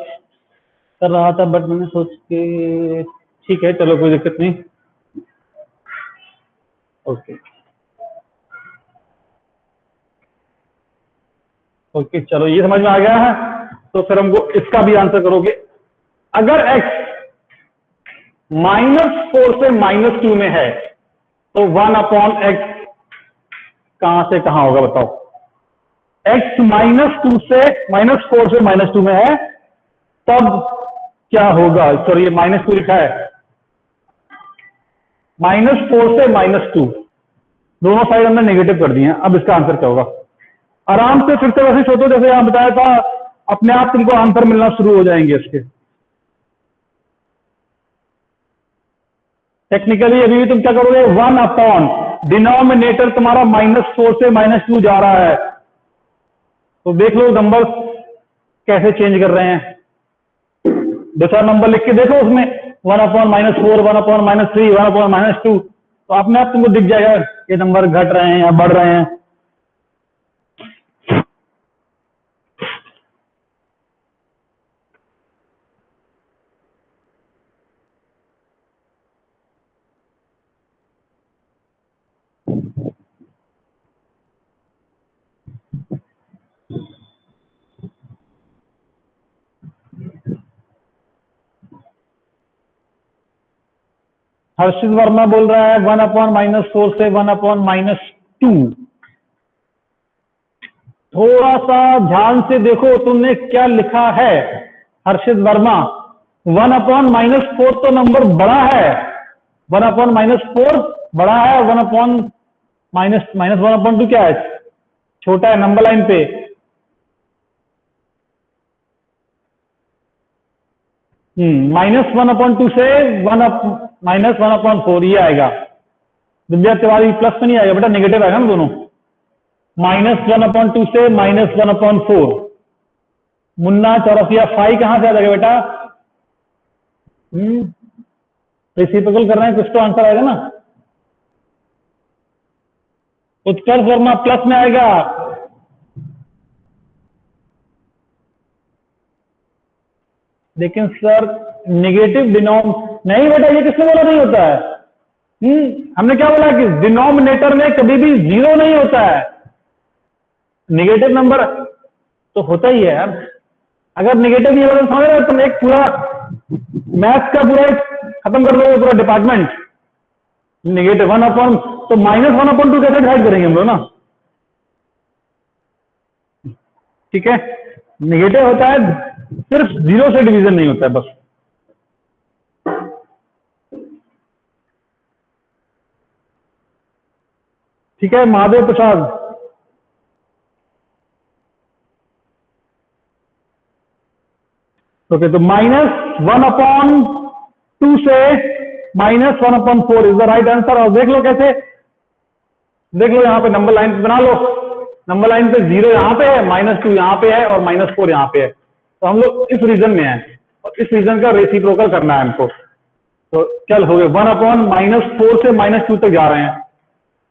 कर रहा था, बट मैंने सोच के ठीक है चलो कोई दिक्कत नहीं। ओके ओके, चलो ये समझ में आ गया है। तो फिर हमको इसका भी आंसर करोगे। अगर x -4 से -2 में है तो 1/x कहां से कहां होगा बताओ? x -4 से -2 में है तब क्या होगा? सॉरी ये -2 लिखा है, -4 से -2 दोनों साइड हमने नेगेटिव कर दिए हैं। अब इसका आंसर क्या होगा? आराम से फिर से वैसे सोचो जैसे यहां बताया था, अपने आप तुमको आंसर मिलना शुरू हो जाएंगे इसके। टेक्निकली अभी भी तुम क्या करोगे? 1/, डिनोमिनेटर तुम्हारा -4 से -2 जा रहा है, तो देख लो नंबर कैसे चेंज कर रहे हैं। दो चार नंबर लिख के देखो उसमें, 1/-4, 1/-3, 1/-2, तो अपने आप तुमको दिख जाएगा ये नंबर घट रहे हैं या बढ़ रहे हैं। हर्षित वर्मा बोल रहा है 1/-4 से 1/-2। थोड़ा सा ध्यान से देखो तुमने क्या लिखा है हर्षित वर्मा। 1/-4 तो नंबर बड़ा है, 1/-4 बड़ा है, 1/-1/2 क्या है? छोटा है नंबर लाइन पे। -1/2 से -1/4 ये आएगा। विद्या तिवारी प्लस में नहीं आएगा बेटा, नेगेटिव आएगा ना दोनों। -1/2 से -1/4। मुन्ना चौरसिया 5 कहां से आ जाएगा बेटा? रेसिप्रोकल कर रहे हैं कुछ तो आंसर आएगा ना। उत्कर्ष वर्मा प्लस में आएगा, लेकिन सर निगेटिव डिनोम नहीं बेटा, ये किसने बोला नहीं होता है? हमने क्या बोला कि डिनोमिनेटर में कभी भी जीरो नहीं होता है, निगेटिव नंबर तो होता ही है यार। अगर निगेटिव नहीं होगा तो समझ रहे हो, तुम एक पूरा मैथ्स का पूरा खत्म कर दोगे पूरा डिपार्टमेंट। निगेटिव 1 अपॉन तो -1/2 कैसे डिवाइड करेंगे हम लोग ना, ठीक है। निगेटिव होता है सिर्फ जीरो से डिवीजन नहीं होता है बस। ठीक है महादेव प्रसाद, ओके तो -1/2 से -1/4 इज द राइट आंसर। और देख लो कैसे, देख लो यहाँ पे नंबर लाइन पे बना लो, नंबर लाइन पे 0 यहाँ पे है, -2 यहाँ पे है और -4 यहाँ पे है। तो हम लोग इस रीजन में हैं और इस रीजन का रेसिप्रोकल करना है हमको। तो क्या हो गए 1/-4 से -2 तक जा रहे हैं।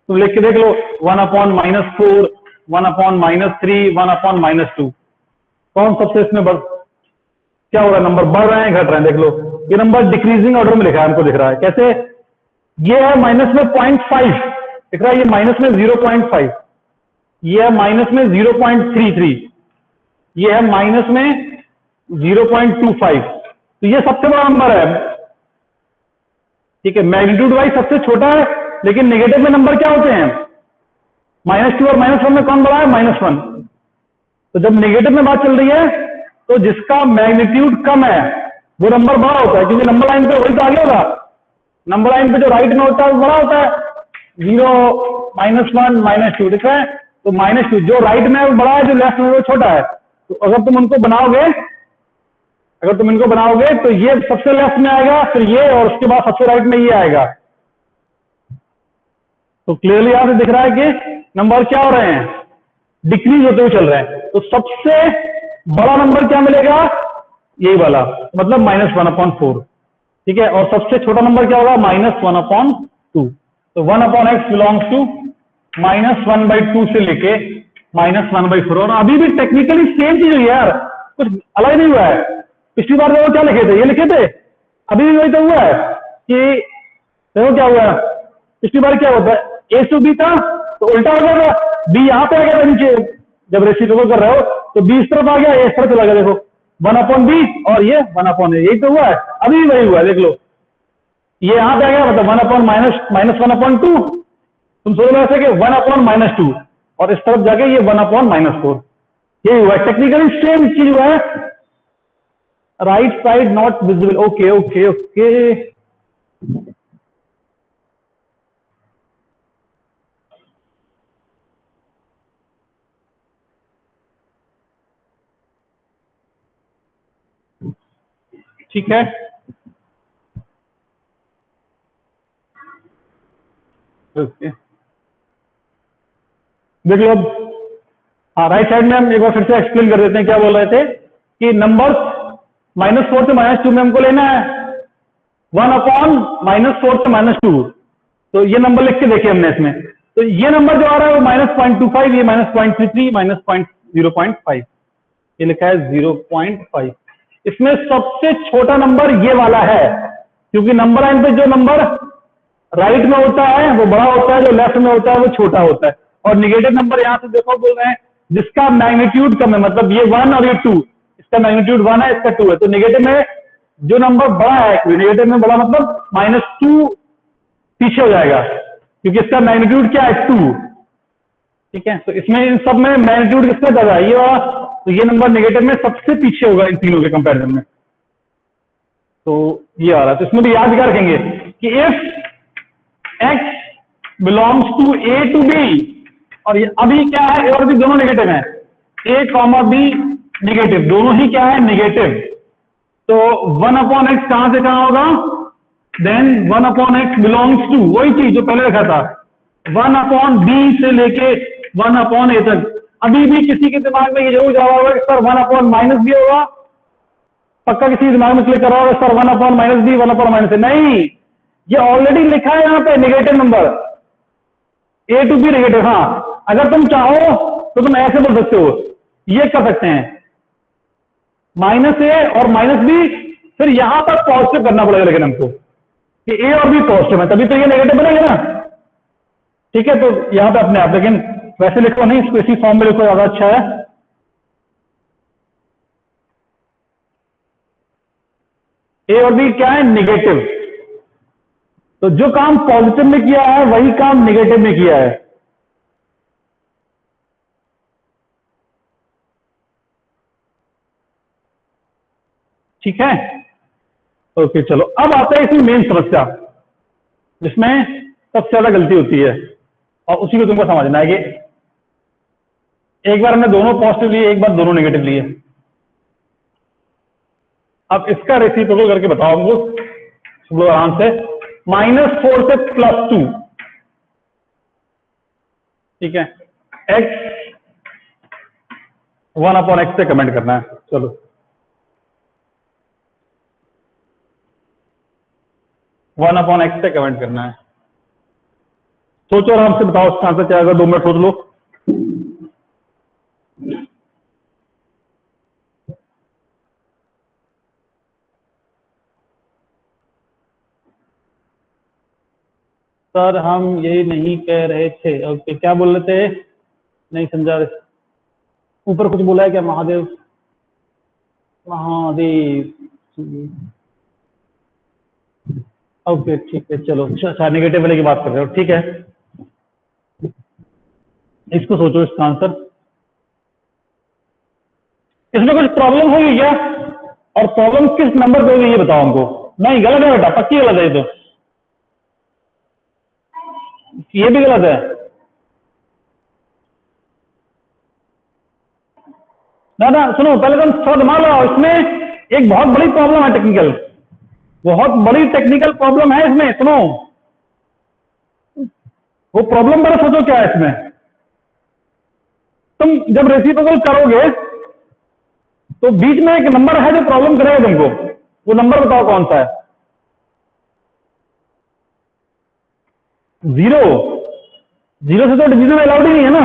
तो लिख के देख लो 1/-4, 1/-3, 1/-2 कौन सबसे इसमें बढ़ क्या हो रहा है, नंबर बढ़ रहे हैं घट रहे हैं। देख लो ये नंबर डिक्रीजिंग ऑर्डर में लिखा है, हमको दिख रहा है कैसे, ये है माइनस में 0.5 दिख रहा है, ये माइनस में 0.5, ये है माइनस में 0.33, ये है माइनस में 0.25। तो ये सबसे बड़ा नंबर है, ठीक है। मैग्नीट्यूड वाइज सबसे छोटा है, लेकिन नेगेटिव में नंबर क्या होते हैं, -2 और -1 में कौन बड़ा है, -1। तो जब नेगेटिव में बात चल रही है तो जिसका मैग्नीट्यूड कम है वो नंबर बड़ा होता है, क्योंकि नंबर लाइन पे वही तो आगे होगा, नंबर लाइन पे जो राइट में होता है वो बड़ा होता है। 0, -1, -2 दिख रहा है, तो -2 जो राइट में है वो बड़ा है, जो लेफ्ट में वो छोटा है। तो अगर तुम उनको बनाओगे, अगर तुम इनको बनाओगे तो ये सबसे लेफ्ट में आएगा, फिर ये, और उसके बाद सबसे राइट में ये आएगा। तो क्लियरली यहां से दिख रहा है कि नंबर क्या हो रहे हैं, डिक्रीज होते हुए चल रहे हैं। तो सबसे बड़ा नंबर क्या मिलेगा, यही वाला, मतलब -1/4, ठीक है। और सबसे छोटा नंबर क्या होगा, -1/2। तो 1/x बिलोंग्स टू -1/2 से लेके -1/4। और अभी भी टेक्निकली सेम चीज हुई है यार, कुछ अलग नहीं हुआ है। पिछली बार देखो क्या लिखे थे, ये लिखे थे, अभी भी वही तो हुआ है कि देखो क्या हुआ है, पिछली बार क्या होता है, A to B था तो उल्टा हो गया था, B यहाँ पे आ गया था नीचे, जब रेसिप्रोकल कर रहे हो तो B इस तरफ आ गया, A इस तरफ चला गया। देखो 1/B और ये 1/A, यही तो हुआ है, अभी भी वही हुआ है। देख लो ये यहाँ पे आ गया, मतलब 1/-1/2, तुम सोच रहे थे कि 1/-2 और इस तरफ जाके ये 1/-4, यही हुआ है, टेक्निकली सेम चीज हुआ है। Right side not visible, okay okay okay, ठीक है। ओके देख लो अब, हाँ राइट साइड में हम एक बार फिर से एक्सप्लेन कर देते हैं क्या बोल रहे थे कि नंबर्स -4 से -2 में हमको लेना है 1/-4 से -2। तो ये नंबर लिख के देखे हमने इसमें, तो ये नंबर जो आ रहा है वो -0.25, ये -0.33, -0.5, ये लिखा है 0.5। इसमें सबसे छोटा नंबर ये वाला है, क्योंकि नंबर लाइन पे जो नंबर राइट में होता है वो बड़ा होता है, जो लेफ्ट में होता है वो छोटा होता है। और निगेटिव नंबर यहां से देखो बोल रहे हैं जिसका मैग्नीट्यूड कम है, मतलब ये 1 और ये 2, इसका मैग्नीट्यूड 1 है, इसका 2 है। तो निगेटिव में जो नंबर बड़ा है, निगेटिव में बड़ा मतलब -2 पीछे हो जाएगा, क्योंकि इसका मैग्नीट्यूड क्या है, 2, ठीक है। तो इसमें इन सब में मैग्नीट्यूड किसका ज्यादा है, ये वाला, तो ये नंबर नेगेटिव में सबसे पीछे होगा इन तीनों के कंपैरिजन में। तो ये आ रहा है, तो इसमें भी याद क्या रखेंगे कि if x belongs to A to B, और ये अभी क्या है, और भी दोनों नेगेटिव हैं, A, B नेगेटिव, दोनों ही क्या है, नेगेटिव। तो 1/x कहां से कहां होगा, देन 1/x बिलोंग्स टू, वही चीज जो पहले रखा था, 1/B से लेके 1/A तक। अभी भी किसी के दिमाग में ये जरूर जा रहा होगा कि सर 1/-B होगा, पक्का किसी दिमाग में क्लिक कर रहा होगा सर 1/-B, 1/-A, नहीं, ये ऑलरेडी लिखा है यहाँ पे negative number, A to B negative. हाँ अगर तुम चाहो तो तुम ऐसे बोल सकते हो, ये कर सकते हैं, माइनस ए और माइनस बी, फिर यहां पर पॉजिटिव करना पड़ेगा लेकिन हमको कि ए और बी पॉजिटिव है, तभी तो ये नेगेटिव बनेगा ना। ठीक है, तो यहां पे अपने आप, लेकिन वैसे लिखो नहीं, इसको इसी फॉर्म में लिखो, ज्यादा अच्छा है। ए और बी क्या है, निगेटिव। तो जो काम पॉजिटिव में किया है वही काम निगेटिव में किया है। ठीक है, ओके चलो, अब आता है इसमें मेन समस्या जिसमें सबसे ज्यादा गलती होती है, और उसी को तुमको समझना है कि एक बार हमने दोनों पॉजिटिव लिए, एक बार दोनों नेगेटिव लिए। अब इसका रेसिप्रोकल करके बताओ हमको आराम से। -4 से +2, ठीक है, x 1/x से कमेंट करना है। चलो, वन अपॉन एक्स से कमेंट करना है। सोचो आराम से, बताओ इसका आंसर क्या होगा, 2 मिनट सोच लो। सर हम यही नहीं कह रहे थे। ओके, क्या बोल रहे थे, नहीं समझा रहे। ऊपर कुछ बोला है क्या, महादेव महादेव। ओके ठीक है, चलो अच्छा, नेगेटिव वाले की बात कर रहे हो, ठीक है। इसको सोचो, इसका आंसर। इसमें कुछ प्रॉब्लम होगी क्या, और प्रॉब्लम किस नंबर पे होगी ये बताओ हमको। नहीं, गलत है बेटा, पक्की गलत है ये तो, ये भी गलत है ना। ना सुनो, पहले तुम थोड़ा दिमाग लगाओ, इसमें एक बहुत बड़ी प्रॉब्लम है, टेक्निकल, बहुत बड़ी टेक्निकल प्रॉब्लम है इसमें। सुनो, वो प्रॉब्लम पर सोचो क्या है इसमें। तुम जब रेसिप्रोकल करोगे तो बीच में एक नंबर है जो प्रॉब्लम करेगा तुमको, वो नंबर बताओ कौन सा है। 0, 0 से तो डिवीजन अलाउड ही नहीं है ना,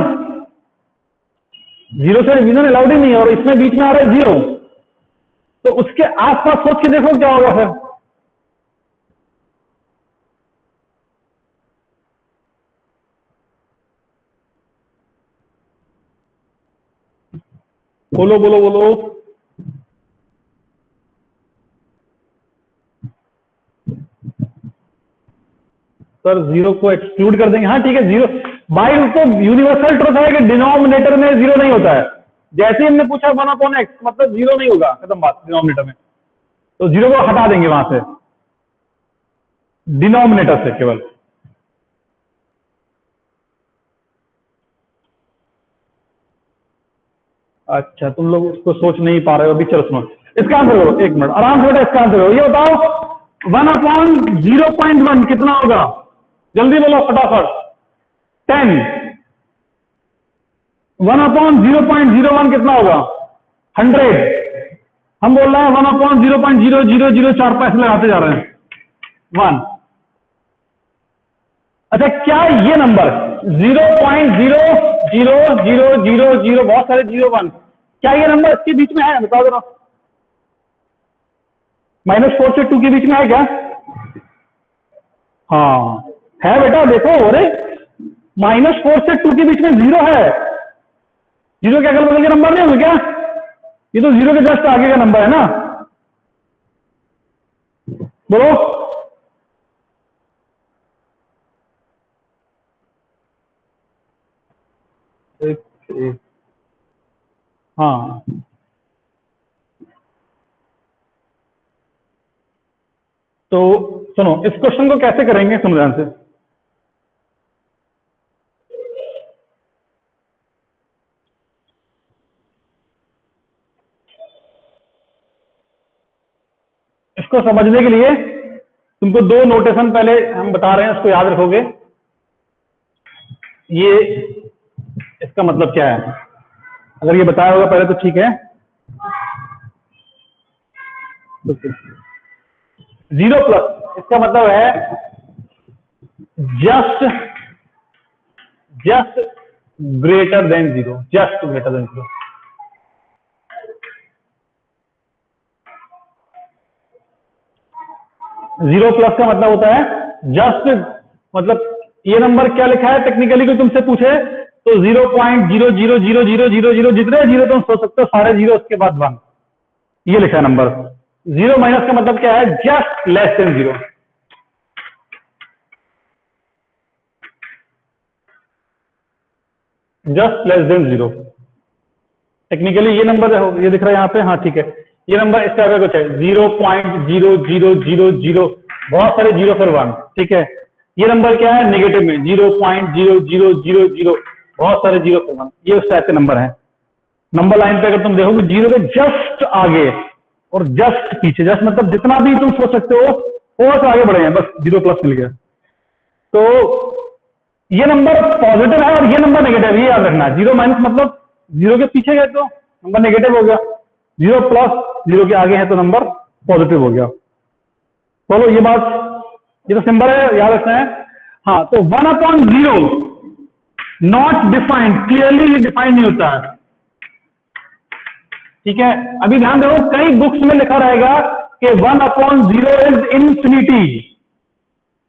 0 से डिवीजन अलाउड ही नहीं है, और इसमें बीच में आ रहा है 0, तो उसके आसपास सोच के देखो क्या होगा फिर। बोलो बोलो बोलो। सर 0 को एक्सक्लूड कर देंगे, हाँ ठीक है। 0 बाई तो यूनिवर्सल ट्रुथ है कि डिनोमिनेटर में 0 नहीं होता है। जैसे ही हमने पूछा 1/x, मतलब 0 नहीं होगा, खत्म बात डिनोमिनेटर में, तो 0 को हटा देंगे वहां से, डिनोमिनेटर से केवल। अच्छा, तुम लोग उसको सोच नहीं पा रहे हो अभी, चलो सुनो इसका आंसर करो, 1 मिनट आराम से बेटा, इसका आंसर करो। ये बताओ 1/0.1 कितना होगा, जल्दी बोलो फटाफट। 10। 1/0.01 कितना होगा, 100। हम बोल रहे हैं 1/0.00045 लगाते जा रहे हैं, 1। अच्छा, क्या ये नंबर 0.00000, बहुत सारे 0 1, क्या ये नंबर इसके बीच में है, बताओ जरा। -4 से 2 के बीच में है क्या, हाँ है बेटा, देखो, अरे -4 से 2 के बीच में 0 है। 0 के अगल बगल के नंबर नहीं होंगे क्या, ये तो 0 के जस्ट आगे का नंबर है ना। बोलो, हाँ तो सुनो, इस क्वेश्चन को कैसे करेंगे, सुनो ध्यान से। इसको समझने के लिए तुमको 2 नोटेशन पहले हम बता रहे हैं, उसको याद रखोगे। ये इसका मतलब क्या है, अगर ये बताया होगा पहले तो ठीक है। 0+ इसका मतलब है just greater than 0, just greater than 0। Zero plus का मतलब होता है जस्ट, मतलब ये नंबर क्या लिखा है टेक्निकली कोई तुमसे पूछे तो 0.0000000 जितने जीरो तुम सोच सकते हो सारे जीरो उसके बाद 1, ये लिखा है नंबर। जीरो माइनस का मतलब क्या है, just less than zero. Just less than zero. Technically ये नंबर ये दिख रहा है यहाँ पे, हाँ ठीक है, ये नंबर इसका अगर कुछ है 0.0000, बहुत सारे जीरो फिर 1, ठीक है। ये नंबर क्या है नेगेटिव में 0.0000, बहुत सारे जीरो फिर 1, ये उस टाइप के नंबर है। नंबर लाइन पे अगर तुम देखोगे जीरो के जस्ट आगे और जस्ट पीछे, जस्ट मतलब जितना भी तुम सोच सकते हो थोड़ा सा आगे बढ़े हैं, बस जीरो प्लस मिल गया। तो ये नंबर पॉजिटिव है और ये नंबर नेगेटिव है, ये याद रखना। जीरो माइनस मतलब जीरो के पीछे गए तो नंबर नेगेटिव हो गया, जीरो प्लस जीरो के आगे है तो नंबर पॉजिटिव हो गया। बोलो ये बात, ये तो सिंबल है, याद रखना है। हाँ, तो 1/0 नॉट डिफाइंड, क्लियरली डिफाइंड नहीं होता है, ठीक है। अभी ध्यान दो, कई बुक्स में लिखा रहेगा कि 1/0 इज इन्फिनिटी,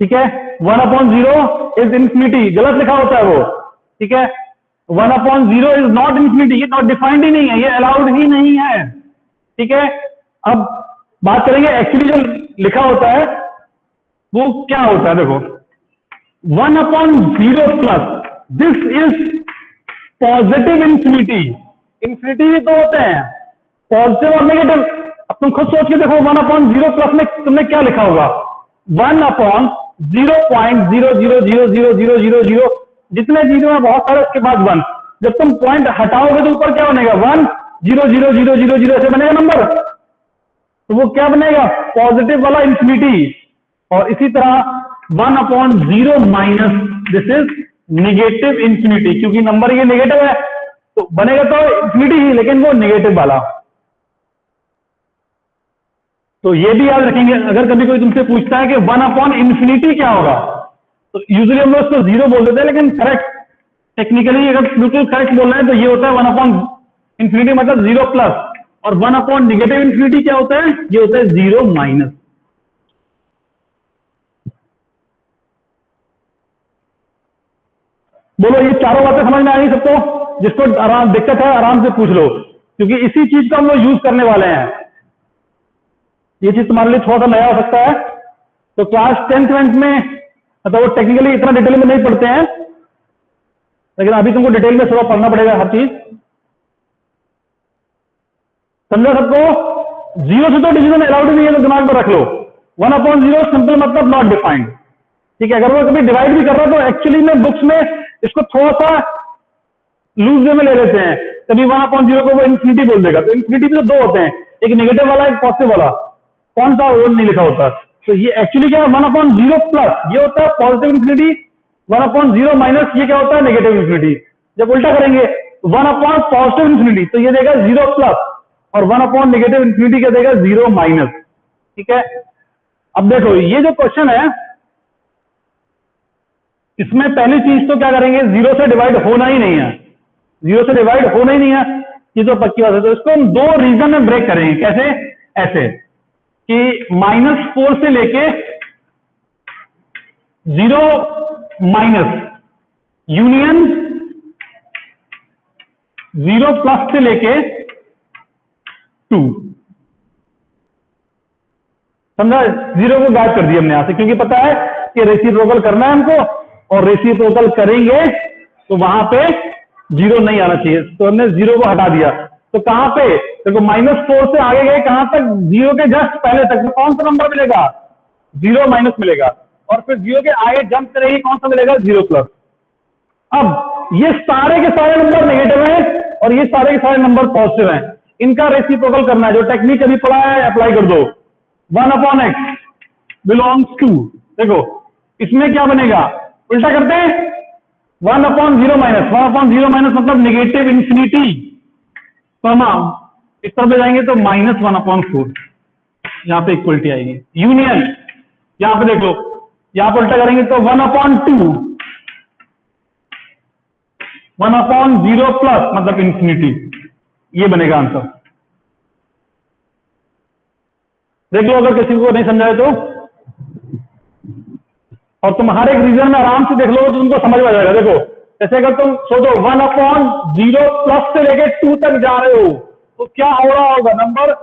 ठीक है। 1/0 इज इन्फिनिटी, गलत लिखा होता है वो, ठीक है। 1/0 इज नॉट इन्फिनिटी, ये नॉट डिफाइंड ही नहीं है, ये अलाउड ही नहीं है, ठीक है। अब बात करेंगे एक्चुअली जो लिखा होता है वो क्या होता है। देखो 1/0 plus, this is positive infinity. Infinity भी तो होते हैं पॉजिटिव और नेगेटिव। अब तुम खुद सोच के देखो 1/0 प्लस में तुमने क्या लिखा होगा, 1/0.0000000, जितने जीरो है बहुत सारे, उसके बाद 1। जब तुम पॉइंट हटाओगे तो ऊपर क्या बनेगा, 1/00000 ऐसे बनेगा नंबर, तो वो क्या बनेगा पॉजिटिव वाला इन्फिनिटी। और इसी तरह 1/0 minus, this is negative infinity, क्योंकि नंबर ये नेगेटिव है तो बनेगा तो इन्फिनिटी ही, लेकिन वो नेगेटिव वाला। तो ये भी याद रखेंगे, अगर कभी कोई तुमसे पूछता है कि 1/∞ क्या होगा, तो यूजुअली हम लोग उसको जीरो बोल देते हैं, लेकिन करेक्ट टेक्निकली अगर बिल्कुल करेक्ट बोल रहे हैं तो ये होता है 1/∞, मतलब जीरो प्लस। और 1/∞ क्या होता है, ये होता है जीरो माइनस। बोलो ये चारों बातें समझ में आ गई सबको? जिसको आराम दिक्कत है आराम से पूछ लो, क्योंकि इसी चीज को हम लोग यूज करने वाले हैं। ये चीज तुम्हारे लिए थोड़ा सा नया हो सकता है। तो क्लास 10th में मतलब वो टेक्निकली इतना डिटेल में नहीं पढ़ते हैं, लेकिन अभी तुमको डिटेल में थोड़ा पढ़ना पड़ेगा हर चीज, समझा सबको? जीरो से तो डिवीजन अलाउड नहीं है, तो दिमाग में रख लो 1/0 सिंपल मतलब नॉट डिफाइंड, ठीक है। अगर वो कभी डिवाइड भी कर रहा है तो एक्चुअली में बुक्स में इसको थोड़ा सा लूज वे में ले लेते हैं। कभी 1/0 को वो इन्फिनिटी बोल देगा, तो इन्फिनिटी भी तो दो होते हैं, एक नेगेटिव वाला एक पॉजिटिव वाला, कौन सा वो नहीं लिखा होता। तो ये एक्चुअली क्या है 1/0 प्लस ये होता है पॉजिटिव इन्फिनिटी, 1/0 माइनस ये क्या होता है नेगेटिव इन्फिनिटी। जब उल्टा करेंगे 1/पॉजिटिव इन्फिनिटी तो ये देगा 0 प्लस, और 1/नेगेटिव इन्फिनिटी क्या देगा 0 माइनस, ठीक है। अब देखो ये जो क्वेश्चन है इसमें पहली चीज तो क्या करेंगे, जीरो से डिवाइड होना ही नहीं है, जीरो से डिवाइड होना ही नहीं है, ये तो पक्की बात है। तो इसको हम दो रीजन में ब्रेक करेंगे। कैसे? ऐसे कि -4 से लेके 0 माइनस यूनियन 0 प्लस से लेके 2, समझा? जीरो को गायब कर दिया हमने यहां से, क्योंकि पता है कि रेसिप्रोकल करना है हमको, और रेसिप्रोकल करेंगे तो वहां पे जीरो नहीं आना चाहिए, तो हमने जीरो को हटा दिया। तो कहां पे देखो -4 से आगे गए कहां तक, जीरो के जस्ट पहले तक, तो कौन सा नंबर मिलेगा, 0 माइनस मिलेगा, और फिर जीरो के आगे जंप करेगी कौन सा मिलेगा, 0 प्लस। अब ये सारे के सारे नंबर नेगेटिव हैं और ये सारे के सारे नंबर पॉजिटिव हैं, इनका रेसिप्रोकल करना है। जो टेक्निक अभी पढ़ा है अप्लाई कर दो। 1/x बिलोंग्स टू, देखो इसमें क्या बनेगा, उल्टा करते हैं 1/0 माइनस, 1/0 माइनस मतलब नेगेटिव इन्फिनिटी, तो हम इस तरफ ले जाएंगे तो -1/4, यहां पे इक्वलिटी आएगी। यूनियन यहां पे देख लो, यहां पर उल्टा करेंगे तो 1/2, 1/0 प्लस मतलब इन्फिनिटी, ये बनेगा आंसर। देख लो अगर किसी को नहीं समझाए तो और तुम हर एक रीजन में आराम से देख लो तो तुमको समझ में आ जाएगा। देखो जैसे अगर तुम सोचो 1/0 प्लस से लेके 2 तक जा रहे हो तो क्या हो रहा होगा, नंबर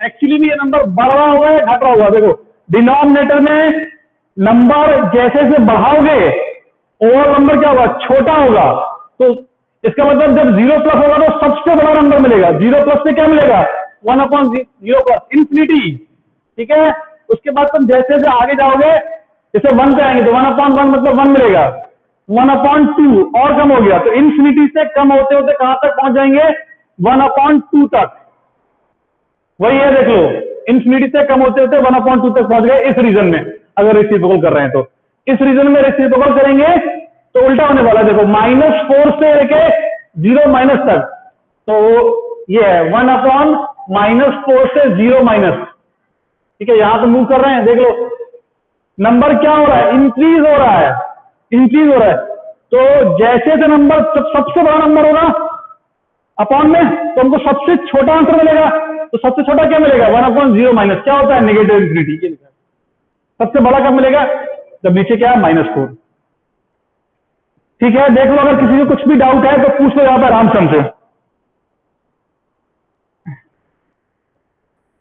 एक्चुअली में ये नंबर बढ़ रहा होगा या घट रहा होगा। देखो डिनोमिनेटर में नंबर जैसे जैसे बढ़ाओगे ओवर नंबर क्या होगा, छोटा होगा। तो इसका मतलब जब 0 प्लस होगा तो सबसे बड़ा नंबर मिलेगा। 0 प्लस से क्या मिलेगा, 1/0 प्लस इंफिनिटी। ठीक है, उसके बाद तुम जैसे जैसे आगे जाओगे, जैसे 1 पे आएंगे तो 1/1 मतलब 1 मिलेगा। 1/2 और कम हो गया तो इंफिनिटी से कम होते होते कहां तक पहुंच जाएंगे, 1/2 तक। वही है, देख लो इंफिनिटी से कम होते होते 1/2 तक पहुंच गए इस रीजन में। अगर रेसिप्रोकल कर रहे हैं तो इस रीजन में रेसिप्रोकल करेंगे तो उल्टा होने वाला है। देखो -4 से लेके 0 माइनस तक, तो ये है 1/-4 से 0 माइनस। ठीक है, यहां तो मूव कर रहे हैं, देख लो नंबर क्या हो रहा है, इंक्रीज हो रहा है, इंक्रीज हो रहा है। तो जैसे से नंबर सबसे बड़ा नंबर होगा अपॉन में, तो हमको सबसे छोटा आंसर मिलेगा। तो सबसे छोटा क्या मिलेगा, 1/0 माइनस क्या होता है, नेगेटिव इंफिनिटी। सबसे बड़ा कब मिलेगा, जब नीचे क्या है -4। ठीक है, देख लो अगर किसी को कुछ भी डाउट है तो पूछ लो यहां पर आराम से हमसे।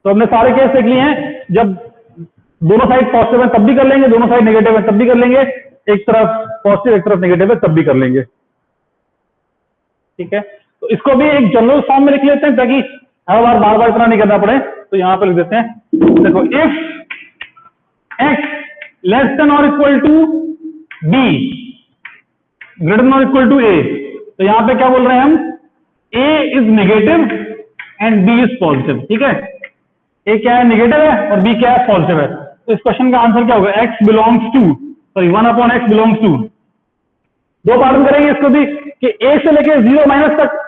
तो हमने सारे केस देख लिए हैं, जब दोनों साइड पॉजिटिव है तब भी कर लेंगे, दोनों साइड नेगेटिव है तब भी कर लेंगे, एक तरफ पॉजिटिव एक तरफ नेगेटिव है तब भी कर लेंगे। ठीक है, तो इसको भी एक जनरल फॉर्म में लिख लेते हैं ताकि हर बार बार बार इतना नहीं करना पड़े। तो यहां पर लिख देते हैं, देखो इफ x लेस देन और equal to b greater than और इक्वल टू a, तो यहां पे क्या बोल रहे हैं हम, a is negative and b is positive. ठीक है, a क्या है, नेगेटिव है, और b क्या है, पॉजिटिव है। तो इस क्वेश्चन का आंसर क्या होगा, x belongs to, sorry 1/x belongs to, दो पार्ट में करेंगे इसको भी कि a से लेके 0 माइनस तक,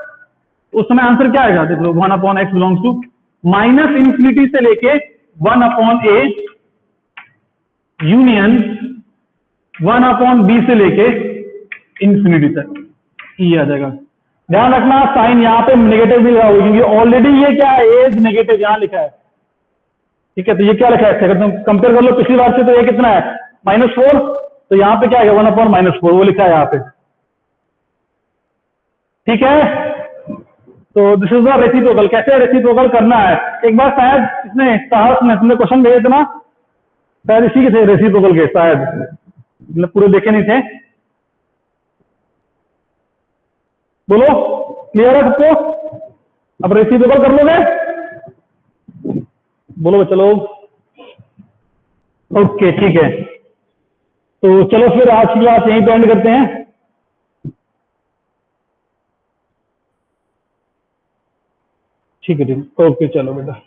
उस समय आंसर क्या आएगा, देख लो 1/x belongs to minus infinity से लेके 1/a यूनियन 1/b से लेके इंफिनिटी तक, ये आ जाएगा। ध्यान रखना साइन यहां पे नेगेटिव भी लगा हुआ, क्योंकि ऑलरेडी ये क्या है, ए इज नेगेटिव यहां लिखा है। ठीक है, तो ये क्या लिखा है, अगर तुम कंपेयर कर लो पिछली बार से, तो ये कितना है, -4, तो यहां पे क्या आएगा 1/-4 वो लिखा है यहां पे। ठीक है, तो दिस इज द रेसिप्रोकल। कैसे रेसिप्रोकल करना है, एक बार शायद इसने साहस ने तुमने क्वेश्चन भेजे थे ना, शायद इसी के थे रेसिप्रोकल के, शायद मतलब पूरे देखे नहीं थे। बोलो क्लियर है सबको, अब रेसिप्रोकल कर लोगे, बोलो चलो। ओके ठीक है, तो चलो फिर आज की क्लास यहीं पे एंड करते हैं। ठीक है, ओके चलो बेटा।